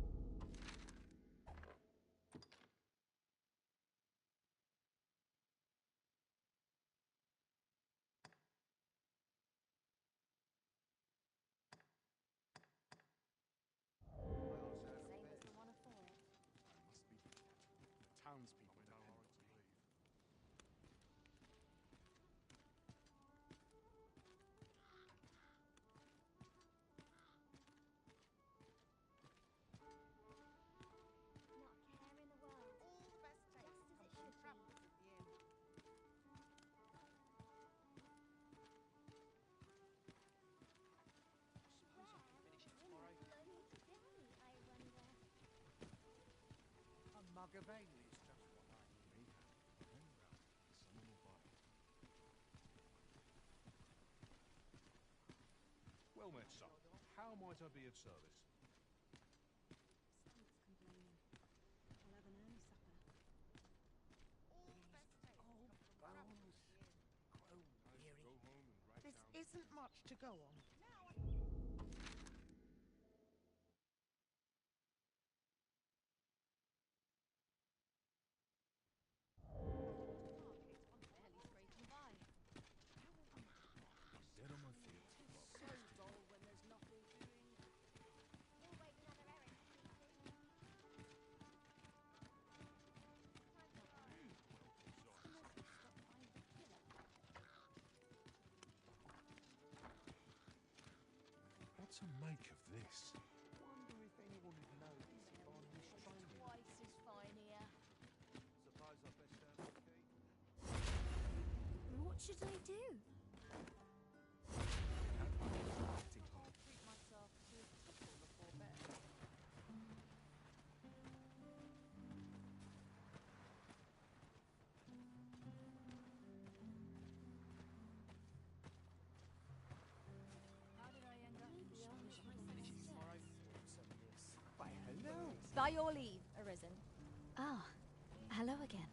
[SPEAKER 12] Same as the one afore.
[SPEAKER 17] I must be glad. The townspeople depend on me.
[SPEAKER 12] Not a care in the world.
[SPEAKER 4] All the best takes
[SPEAKER 12] Just as
[SPEAKER 4] come
[SPEAKER 12] it
[SPEAKER 4] from
[SPEAKER 12] should be.
[SPEAKER 4] travellers at the inn.
[SPEAKER 6] Suppose I can finish it tomorrow.
[SPEAKER 12] Bloody today, I wonder.
[SPEAKER 7] A mug of ale is just what I need. Then round, someone will buy it. Well met, son. How might I be of service?
[SPEAKER 18] Stomach's complaining. I'll have an early supper.
[SPEAKER 4] All the best takes come from travellers at the inn.
[SPEAKER 7] Go home and write
[SPEAKER 4] This
[SPEAKER 7] down...
[SPEAKER 4] isn't much to go on.
[SPEAKER 9] Barely scraping by.
[SPEAKER 7] Dead on my feet.
[SPEAKER 4] So dull when there's nothing doing.
[SPEAKER 12] We'll wait another errand.
[SPEAKER 2] What to make of this?
[SPEAKER 10] Wonder if anyone would notice if I'm mistraining.
[SPEAKER 4] Twice as fine here.
[SPEAKER 13] Suppose I best earn my keep.
[SPEAKER 14] What should I do?
[SPEAKER 4] I'll treat myself to a tipple before bed.
[SPEAKER 9] How did I end up
[SPEAKER 6] Finish it tomorrow.
[SPEAKER 10] Why, hello.
[SPEAKER 12] By your leave, Arisen.
[SPEAKER 14] Ah, hello again.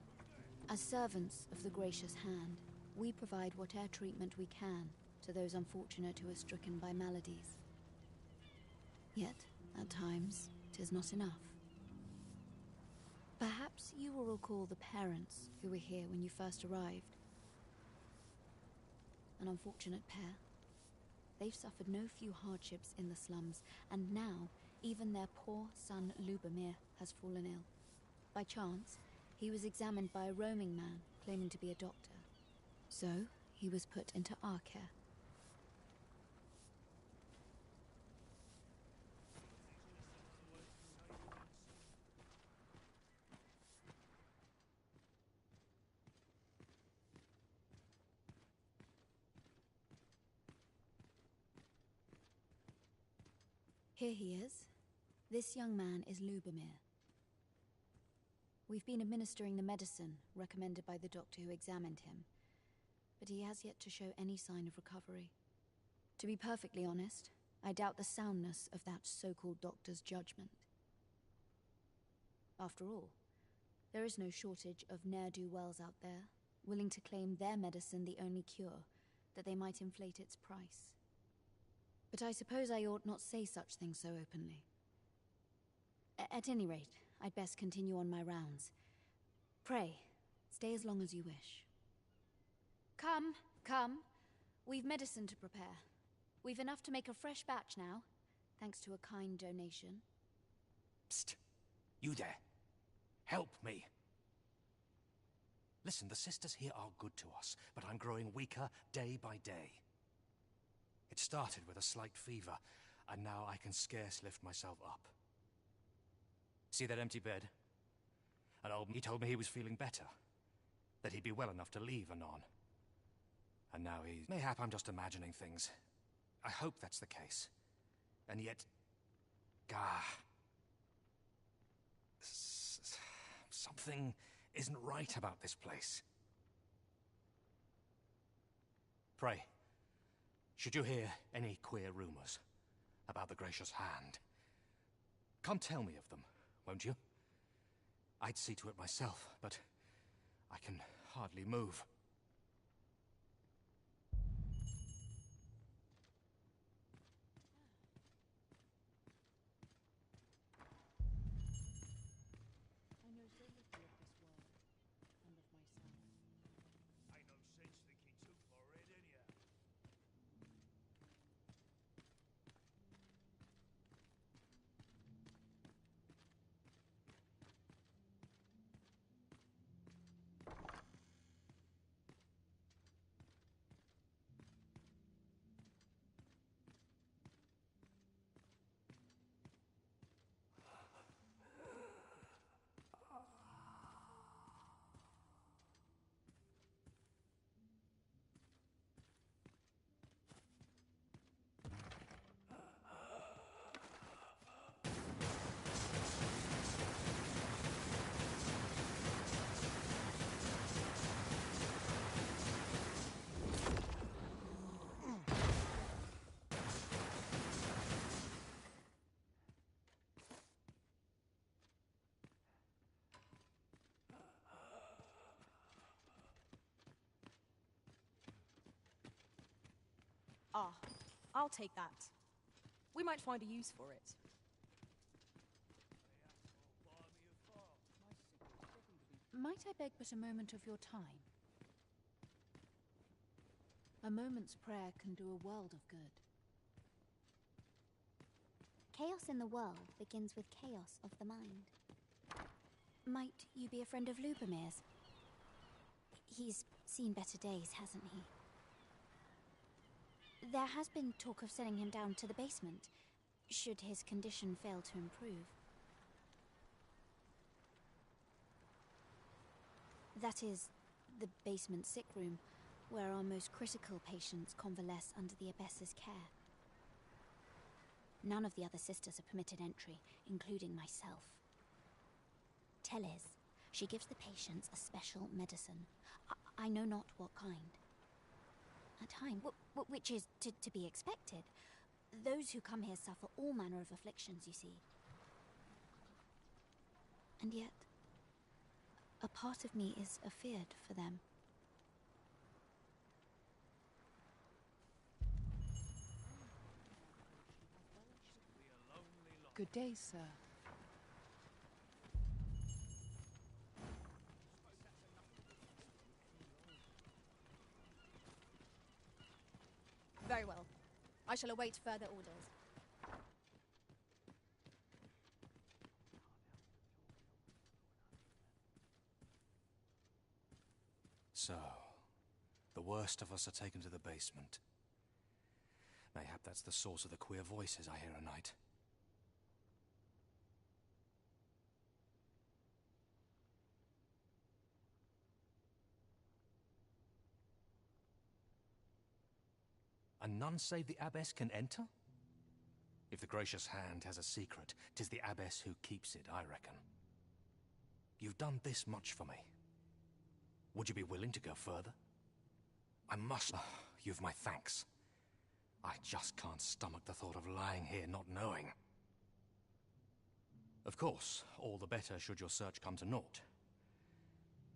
[SPEAKER 14] As servants of the gracious hand, we provide whatever treatment we can to those unfortunate who are stricken by maladies. Yet, at times, 'tis not enough. Perhaps you will recall the parents who were here when you first arrived. An unfortunate pair. They've suffered no few hardships in the slums, and now even their poor son Lubomir has fallen ill. By chance, he was examined by a roaming man claiming to be a doctor. So, he was put into our care. Here he is. This young man is Lubomir. We've been administering the medicine recommended by the doctor who examined him, but he has yet to show any sign of recovery. To be perfectly honest, I doubt the soundness of that so-called doctor's judgment. After all, There is no shortage of ne'er-do-wells out there, willing to claim their medicine the only cure, that they might inflate its price. But I suppose I ought not say such things so openly. At any rate, I'd best continue on my rounds. Pray, stay as long as you wish. Come, come. We've medicine to prepare. We've enough to make a fresh batch now, thanks to a kind donation.
[SPEAKER 19] Psst! You there! Help me! Listen, the sisters here are good to us, but I'm growing weaker day by day. It started with a slight fever, and now I can scarce lift myself up. See that empty bed? He told me he was feeling better, that he'd be well enough to leave anon. And now mayhap I'm just imagining things. I hope that's the case. And yet... Gah... Something isn't right about this place. Pray, should you hear any queer rumors about the Gracious Hand, come tell me of them, won't you? I'd see to it myself, but I can hardly move.
[SPEAKER 14] I know so little of this world, and of myself.
[SPEAKER 10] Ain't no sense thinking too far ahead, anyhow.
[SPEAKER 1] Ah, I'll take that. We might find a use for it.
[SPEAKER 14] Might I beg but a moment of your time? A moment's prayer can do a world of good.
[SPEAKER 12] Chaos in the world begins with chaos of the mind. Might you be a friend of Lubomir's? He's seen better days, hasn't he? There has been talk of sending him down to the basement, should his condition fail to improve. That is, the basement sick room, where our most critical patients convalesce under the abbess's care. None of the other sisters are permitted entry, including myself. Teles, she gives the patients a special medicine. I know not what kind. A time, which is to be expected. Those who come here suffer all manner of afflictions, you see. And yet, a part of me is afeared for them.
[SPEAKER 20] Good day, sir.
[SPEAKER 1] Very well. I shall await further orders.
[SPEAKER 19] So, the worst of us are taken to the basement. Mayhap that's the source of the queer voices I hear at night. And none save the abbess can enter? If the Gracious Hand has a secret, 'tis the abbess who keeps it, I reckon. You've done this much for me. Would you be willing to go further? I must. You've my thanks. I just can't stomach the thought of lying here not knowing. Of course, all the better should your search come to naught.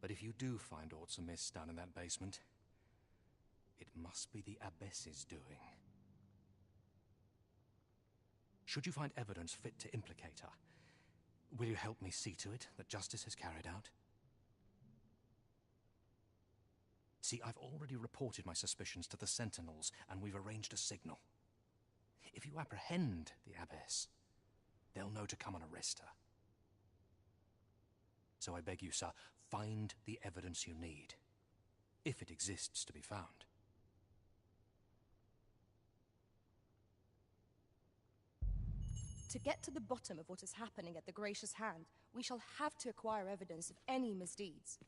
[SPEAKER 19] But if you do find aught amiss down in that basement, it must be the Abbess's doing. Should you find evidence fit to implicate her, will you help me see to it that justice is carried out? See, I've already reported my suspicions to the Sentinels, and we've arranged a signal. If you apprehend the Abbess, they'll know to come and arrest her. So I beg you, sir, find the evidence you need, if it exists to be found.
[SPEAKER 1] To get to the bottom of what is happening at the Gracious Hand, we shall have to acquire evidence of any misdeeds.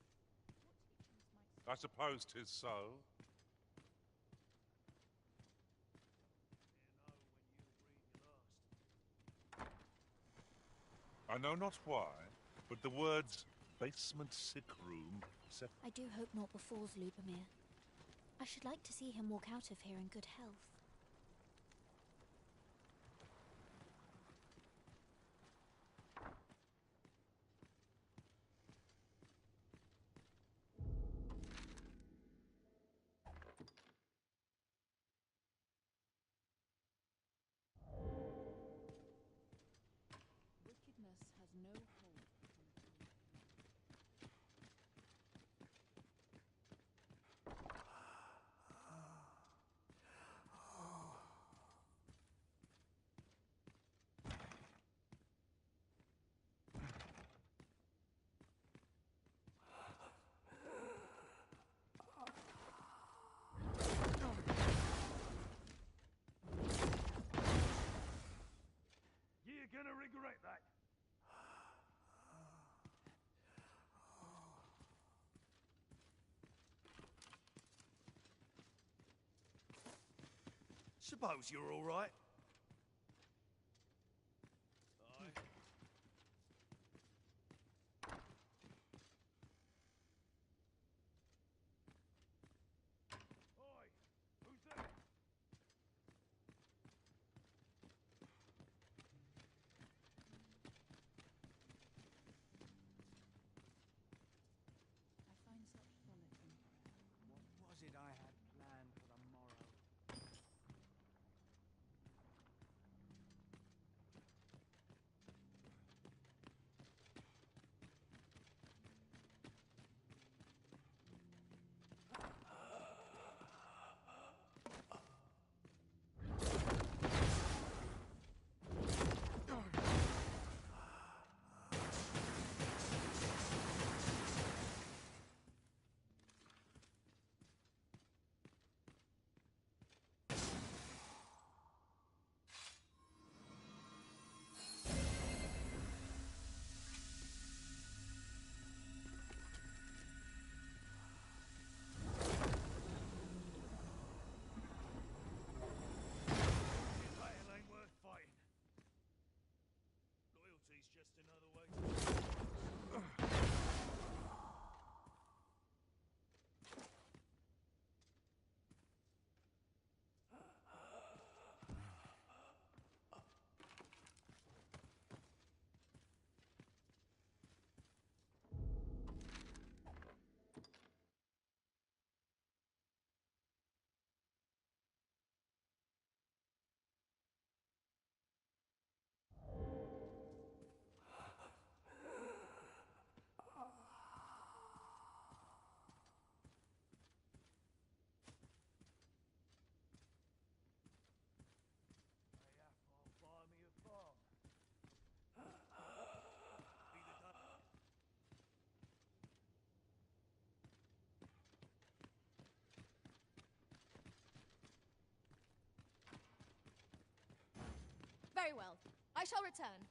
[SPEAKER 2] I suppose 'tis so. I know not why, but the words basement sick room set...
[SPEAKER 12] I do hope naught befalls Lubomir. I should like to see him walk out of here in good health.
[SPEAKER 18] Wickedness has no hold.
[SPEAKER 13] You're gonna regret that. Suppose you're all right. Aye. Oi, who's there?
[SPEAKER 18] I find such solace in prayer.
[SPEAKER 15] What was it I had planned for the morrow?
[SPEAKER 13] Battle ain't worth fighting. Loyalty's just another way to...
[SPEAKER 9] Very well. I shall return.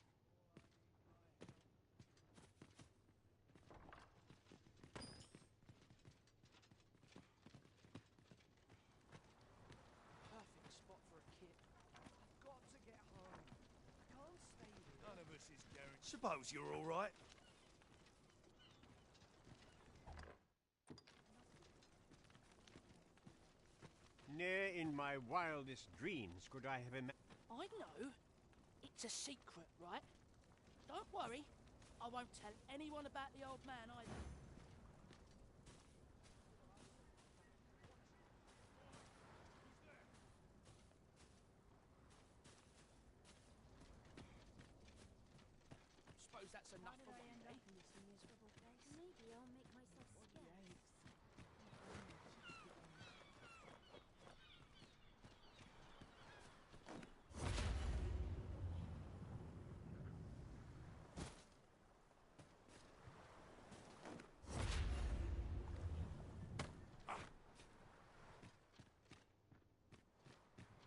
[SPEAKER 13] Perfect spot for a kid. I've got to get home. I can't stay here. None of us is guaranteed. Suppose you're all right.
[SPEAKER 5] Ne'er in my wildest dreams could I have imagined.
[SPEAKER 20] I know. It's a secret, right? Don't worry. I won't tell anyone about the old man either. that's enough for one day.
[SPEAKER 12] Maybe I'll make myself scarce.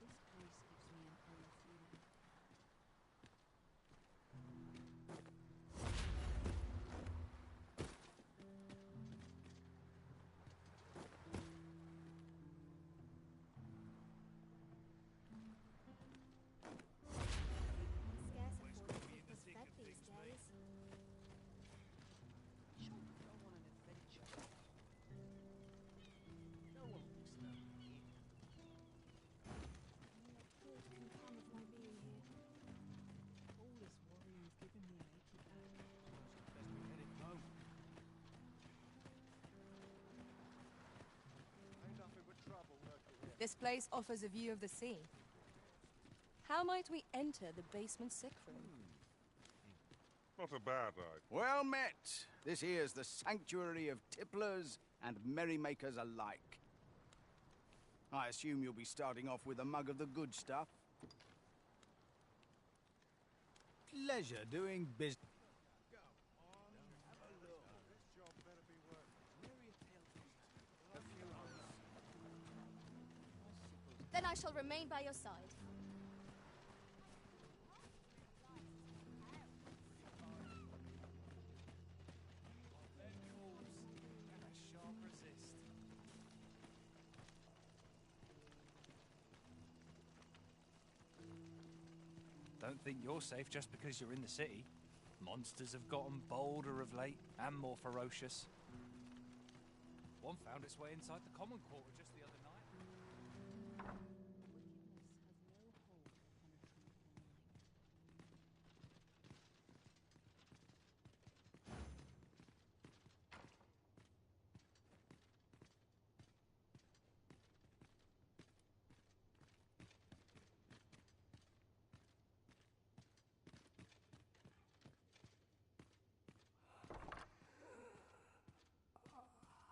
[SPEAKER 18] This place gives me an old feeling.
[SPEAKER 12] Scarce afford to keep us fed these days.
[SPEAKER 13] Shall we go on an adventure? No one will disturb me here.
[SPEAKER 18] Only good can come of my being here. All this worrying's giving me an achy back.
[SPEAKER 13] Best be heading home.
[SPEAKER 7] Ain't nothing but trouble lurking here.
[SPEAKER 1] This place offers a view of the sea. How might we enter the basement sick room?
[SPEAKER 2] Not a bad idea.
[SPEAKER 15] Well met. This here's the sanctuary of tipplers and merrymakers alike. I assume you'll be starting off with a mug of the good stuff.
[SPEAKER 21] Pleasure doing business.
[SPEAKER 9] Then I shall remain by your side.
[SPEAKER 22] Don't think you're safe just because you're in the city. Monsters have gotten bolder of late and more ferocious. One found its way inside the common quarter just the other night.
[SPEAKER 18] Wickedness has no hold upon a tranquil mind.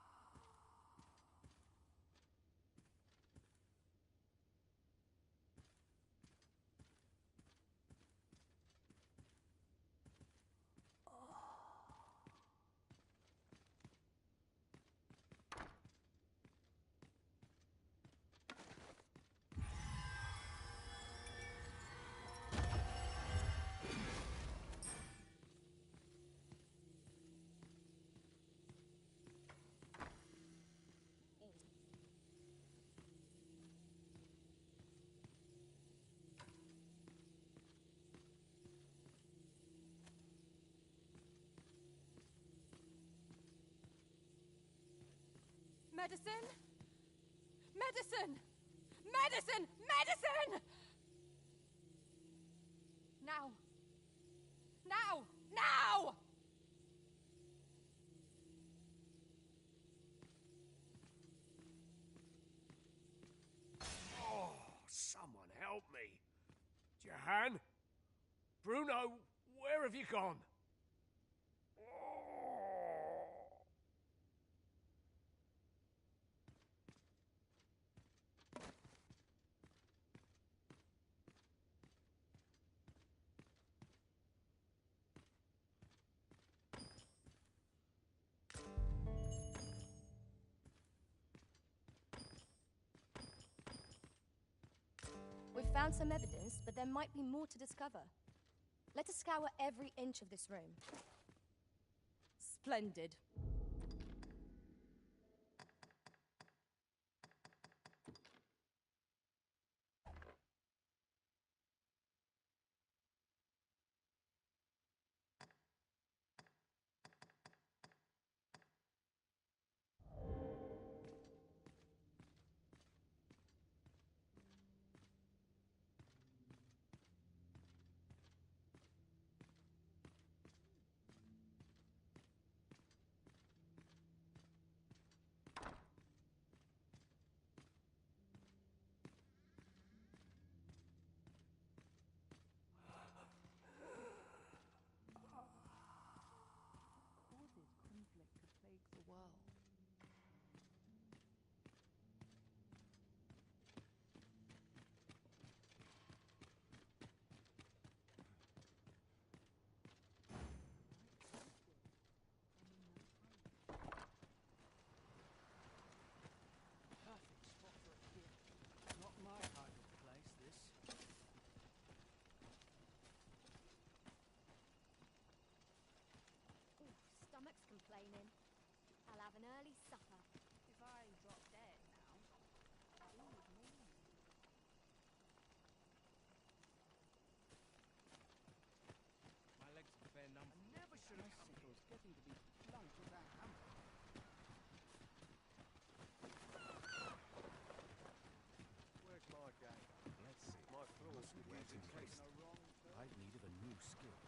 [SPEAKER 9] Medicine! Medicine! Medicine! Medicine! Now! Now! Now!
[SPEAKER 10] Oh, someone help me. Jahan? Bruno, where have you gone?
[SPEAKER 1] We've found some evidence, but there might be more to discover. Let us scour every inch of this room. Splendid.
[SPEAKER 9] complaining. I'll have an early supper.
[SPEAKER 20] If I drop dead now, leave me.
[SPEAKER 17] My legs are fair numb.
[SPEAKER 13] I never should have come here.
[SPEAKER 17] Getting to be blunt with that hammer.
[SPEAKER 13] Where's my game?
[SPEAKER 3] Let's see.
[SPEAKER 13] My floor's
[SPEAKER 3] Must be where to
[SPEAKER 13] taking
[SPEAKER 3] taste.
[SPEAKER 13] a wrong turn.
[SPEAKER 3] I've need of a new skill.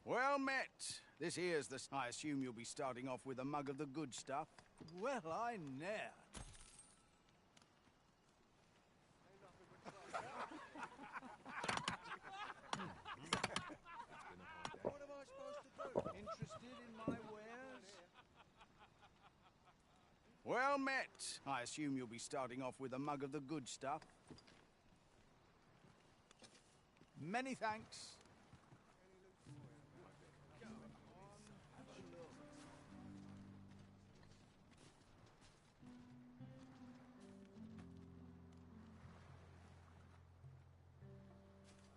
[SPEAKER 15] Well met. This here's the... I assume you'll be starting off with a mug of the good stuff.
[SPEAKER 21] Well, I ne'er.
[SPEAKER 17] What am I supposed to do? Interested in my wares?
[SPEAKER 15] Well met. I assume you'll be starting off with a mug of the good stuff.
[SPEAKER 21] Many thanks.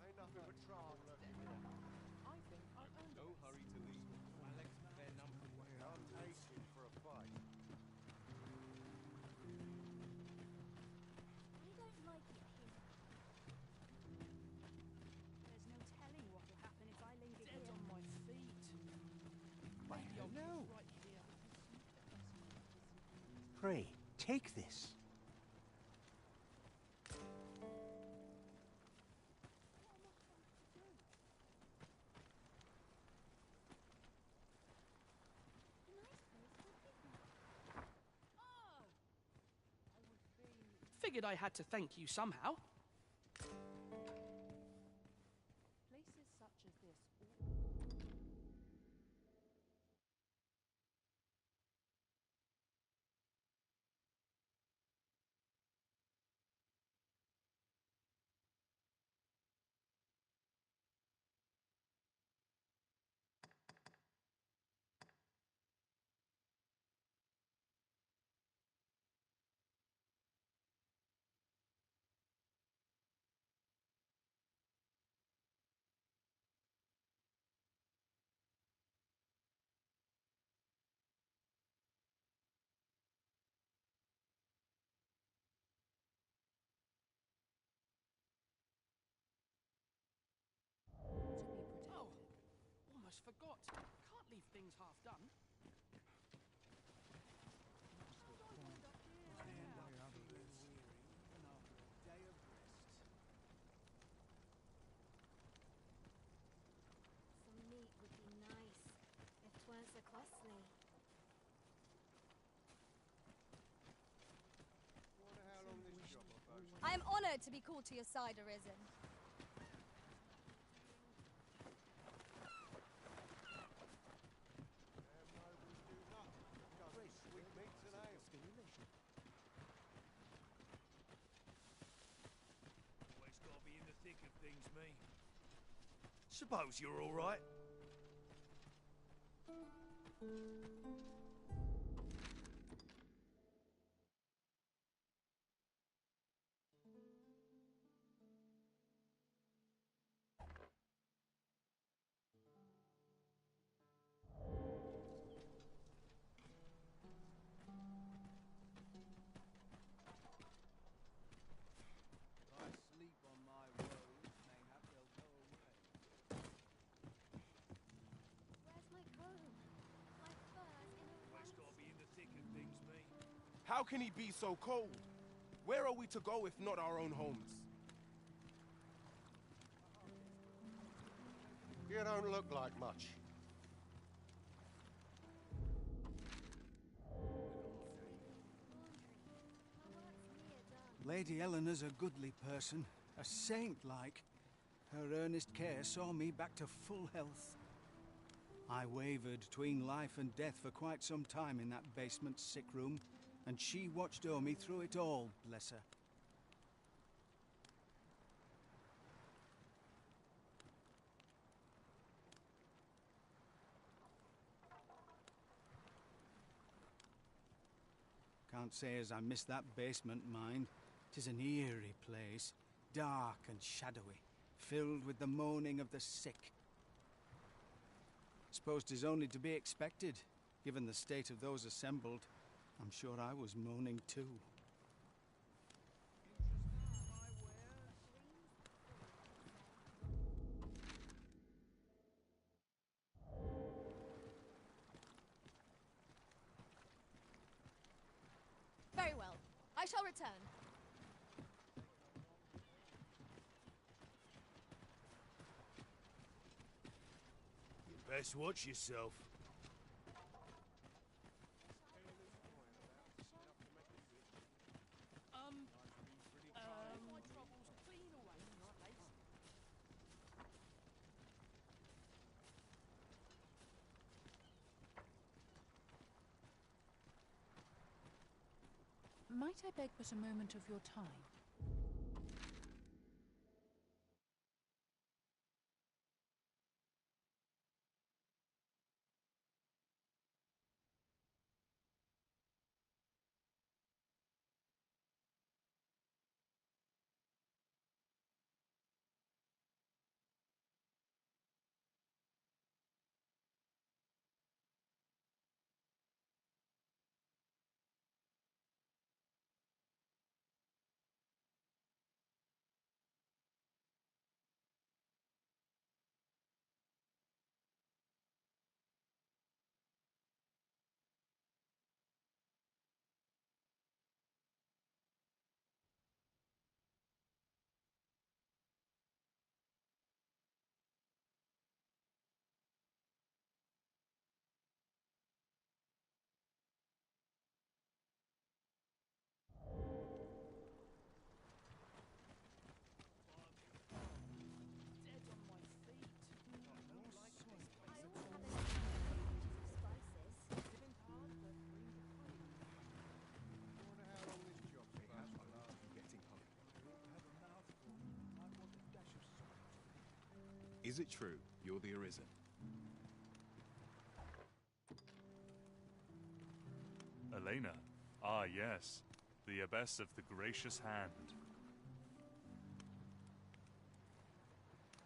[SPEAKER 13] Ain't nothing but trouble left in it.
[SPEAKER 20] I think I earned
[SPEAKER 17] No hurry to leave. My legs are fair numb from where
[SPEAKER 13] I'm aching for a fight.
[SPEAKER 9] I don't like it here.
[SPEAKER 20] There's no telling what will happen if I linger
[SPEAKER 6] Dead
[SPEAKER 20] here.
[SPEAKER 6] on my feet.
[SPEAKER 5] Why,
[SPEAKER 6] Maybe I'll
[SPEAKER 5] hello.
[SPEAKER 6] keep right here.
[SPEAKER 5] Pray, take this.
[SPEAKER 6] Figured I had to thank you somehow.
[SPEAKER 20] Places such as this
[SPEAKER 6] Oh, almost forgot. Can't leave things half done.
[SPEAKER 9] Some meat would be nice if 'tweren't so costly.
[SPEAKER 13] Wonder how long this job will go.
[SPEAKER 9] I am honored to be called to your side, Arisen.
[SPEAKER 13] Sweet meats and ale.
[SPEAKER 11] Always got to be in the thick of things, me. Suppose you're all right.
[SPEAKER 17] I sleep on my woes, mayhap they'll go away.
[SPEAKER 9] Where's my comb? My fur's in a
[SPEAKER 11] Always got to be in the thick of things, me.
[SPEAKER 8] How can he be so cold? Where are we to go if not our own homes?
[SPEAKER 13] You don't look like much.
[SPEAKER 21] Lady Eleanor's a goodly person, a saint-like. Her earnest care saw me back to full health. I wavered between life and death for quite some time in that basement sick room, and she watched o'er me through it all, bless her. Can't say as I miss that basement, mind. 'Tis an eerie place, dark and shadowy, filled with the moaning of the sick. Suppose 'tis only to be expected, given the state of those assembled. I'm sure I was moaning too.
[SPEAKER 9] Very well. I shall return.
[SPEAKER 11] You best watch yourself.
[SPEAKER 6] My troubles clean away from this place.
[SPEAKER 18] Might I beg but a moment of your time?
[SPEAKER 8] Is it true you're the Arisen?
[SPEAKER 3] Elena. Ah, yes. The Abbess of the Gracious Hand.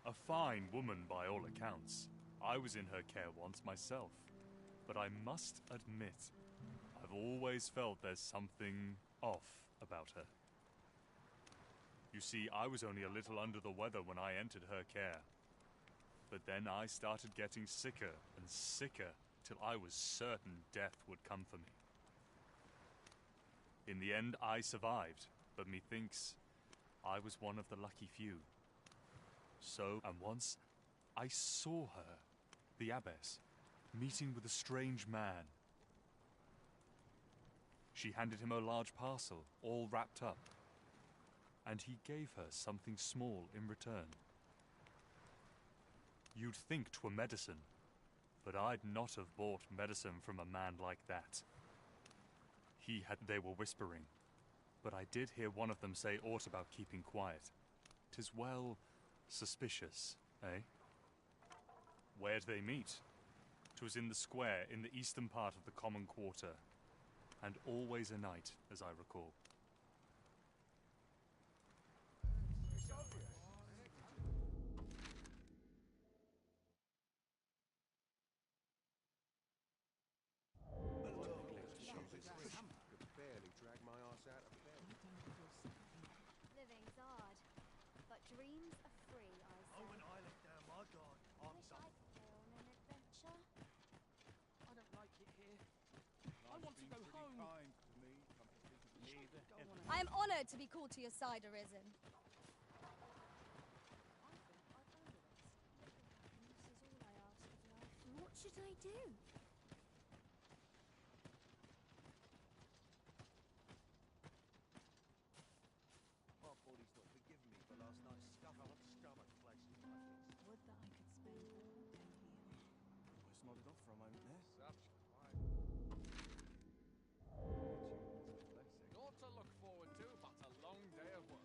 [SPEAKER 3] A fine woman by all accounts. I was in her care once myself. But I must admit, I've always felt there's something off about her. You see, I was only a little under the weather when I entered her care. But then I started getting sicker and sicker till I was certain death would come for me. In the end, I survived, but methinks I was one of the lucky few. So, and once I saw her, the Abbess, meeting with a strange man. She handed him a large parcel, all wrapped up, and he gave her something small in return. You'd think 'twere medicine, but I'd not have bought medicine from a man like that. They were whispering, but I did hear one of them say aught about keeping quiet. 'Tis well suspicious, eh? Where'd they meet? 'Twas in the square in the eastern part of the common quarter, and always a night, as I recall.
[SPEAKER 9] Living's hard, but dreams are free, I say.
[SPEAKER 11] Oh, when I let down my guard, I'm
[SPEAKER 9] Wish
[SPEAKER 11] done.
[SPEAKER 9] I'd go on an adventure.
[SPEAKER 6] I don't like it here. I want to go home.
[SPEAKER 9] I am honored to be called to your side, Arisen.
[SPEAKER 12] What should I do?
[SPEAKER 13] My body's not forgiven me for last night's scuffle. Stomach places like this.
[SPEAKER 18] Would that I could spend all day healing.
[SPEAKER 21] Almost nodded off for a moment there.
[SPEAKER 17] Such Naught to look forward to, but a long day of work.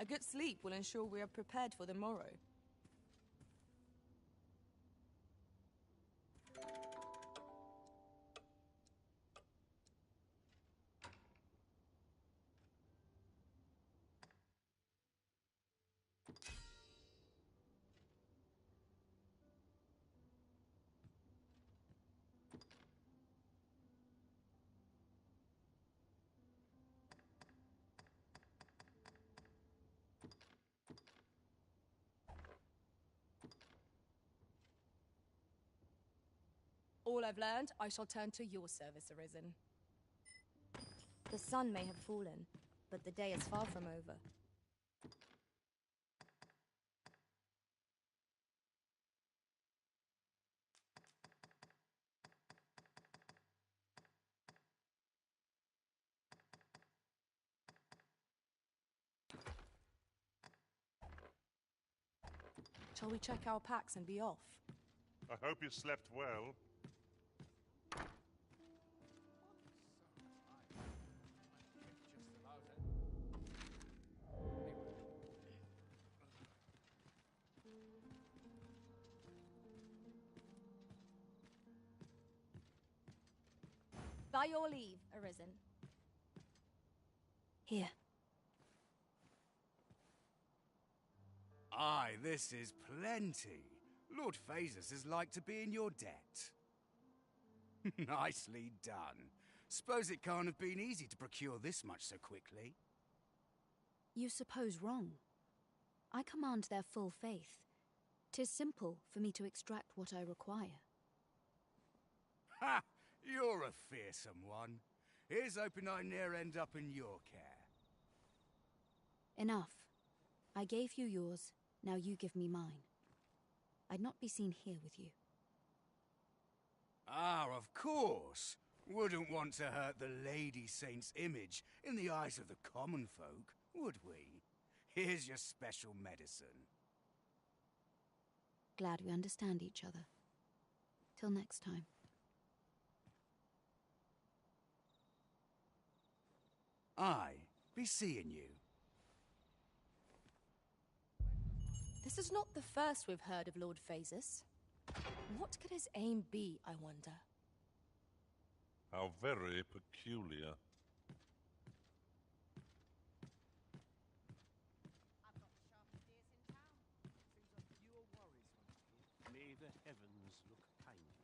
[SPEAKER 1] A good sleep will ensure we are prepared for the morrow. All I've learned, I shall turn to your service, Arisen. The sun may have fallen, but the day is far from over. Shall we check our packs and be off?
[SPEAKER 2] I hope you slept well.
[SPEAKER 9] By your leave, Arisen.
[SPEAKER 14] Here.
[SPEAKER 15] Aye, this is plenty. Lord Phasus is like to be in your debt. Nicely done. Suppose it can't have been easy to procure this much so quickly.
[SPEAKER 14] You suppose wrong. I command their full faith. 'Tis simple for me to extract what I require.
[SPEAKER 15] Ha! You're a fearsome one. Here's hoping I ne'er end up in your care.
[SPEAKER 14] Enough. I gave you yours, now you give me mine. I'd not be seen here with you.
[SPEAKER 15] Ah, of course. Wouldn't want to hurt the Lady Saint's image in the eyes of the common folk, would we? Here's your special medicine.
[SPEAKER 14] Glad we understand each other. Till next time.
[SPEAKER 15] Aye, be seeing you.
[SPEAKER 1] This is not the first we've heard of Lord Phasus. What could his aim be, I wonder?
[SPEAKER 2] How very peculiar.
[SPEAKER 5] May the heavens look kindly.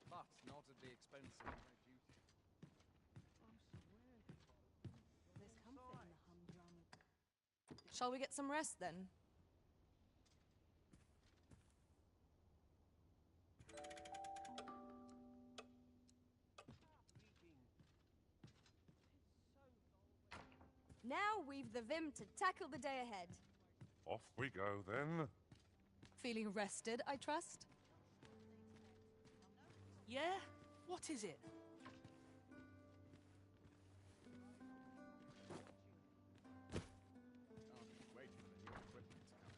[SPEAKER 17] But not at the expense of my duty.
[SPEAKER 18] There's comfort in the humdrum.
[SPEAKER 1] Shall we get some rest then?
[SPEAKER 9] Now we've the vim to tackle the day ahead.
[SPEAKER 2] Off we go then.
[SPEAKER 1] Feeling rested, I trust?
[SPEAKER 6] Yeah? What is it?
[SPEAKER 17] Wait for the new equipment to come in.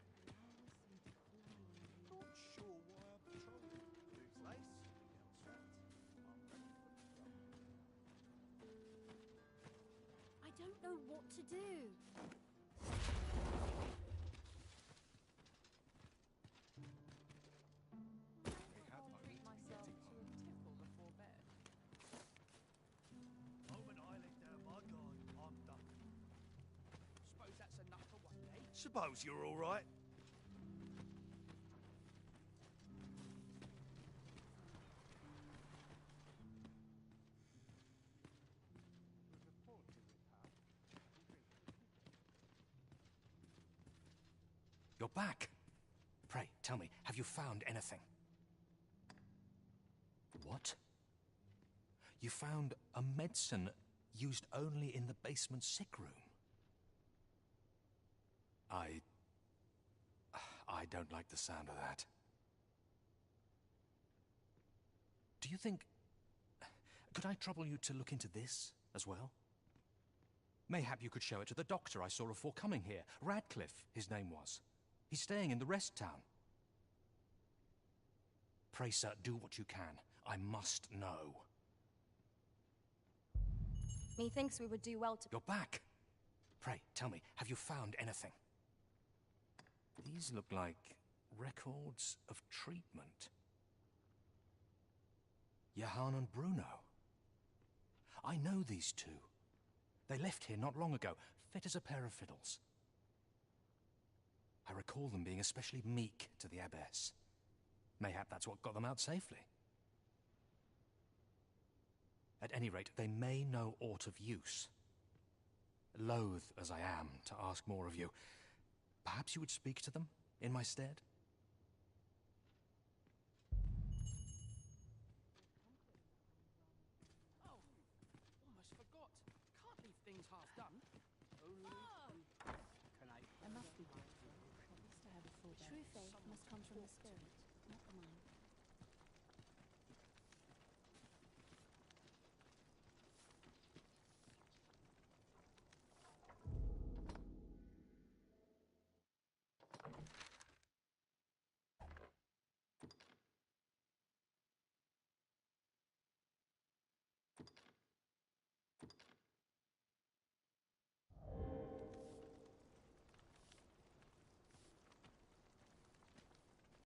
[SPEAKER 17] Not sure why our patrol loose lace.
[SPEAKER 12] I don't know what to do.
[SPEAKER 1] Treat myself to a tipple before bed.
[SPEAKER 11] Moment I let down my guard, I'm done.
[SPEAKER 13] Suppose that's enough for one day.
[SPEAKER 11] Suppose you're all right.
[SPEAKER 19] You're back. Pray, tell me, have you found anything? What? You found a medicine used only in the basement sick room? I don't like the sound of that. Do you think... Could I trouble you to look into this as well? Mayhap you could show it to the doctor I saw afore coming here. Radcliffe, his name was. He's staying in the rest town. Pray, sir, do what you can. I must know.
[SPEAKER 1] Methinks we would do well to...
[SPEAKER 19] You're back! Pray, tell me, have you found anything? These look like records of treatment. Johann and Bruno. I know these two. They left here not long ago, fit as a pair of fiddles. I recall them being especially meek to the abbess. Mayhap that's what got them out safely. At any rate, they may know aught of use. Loath as I am to ask more of you, perhaps you would speak to them in my stead?
[SPEAKER 13] Oh, almost forgot. Can't leave things half done.
[SPEAKER 14] There must be one. At least I have a full True faith must come from the spirit, not the mind.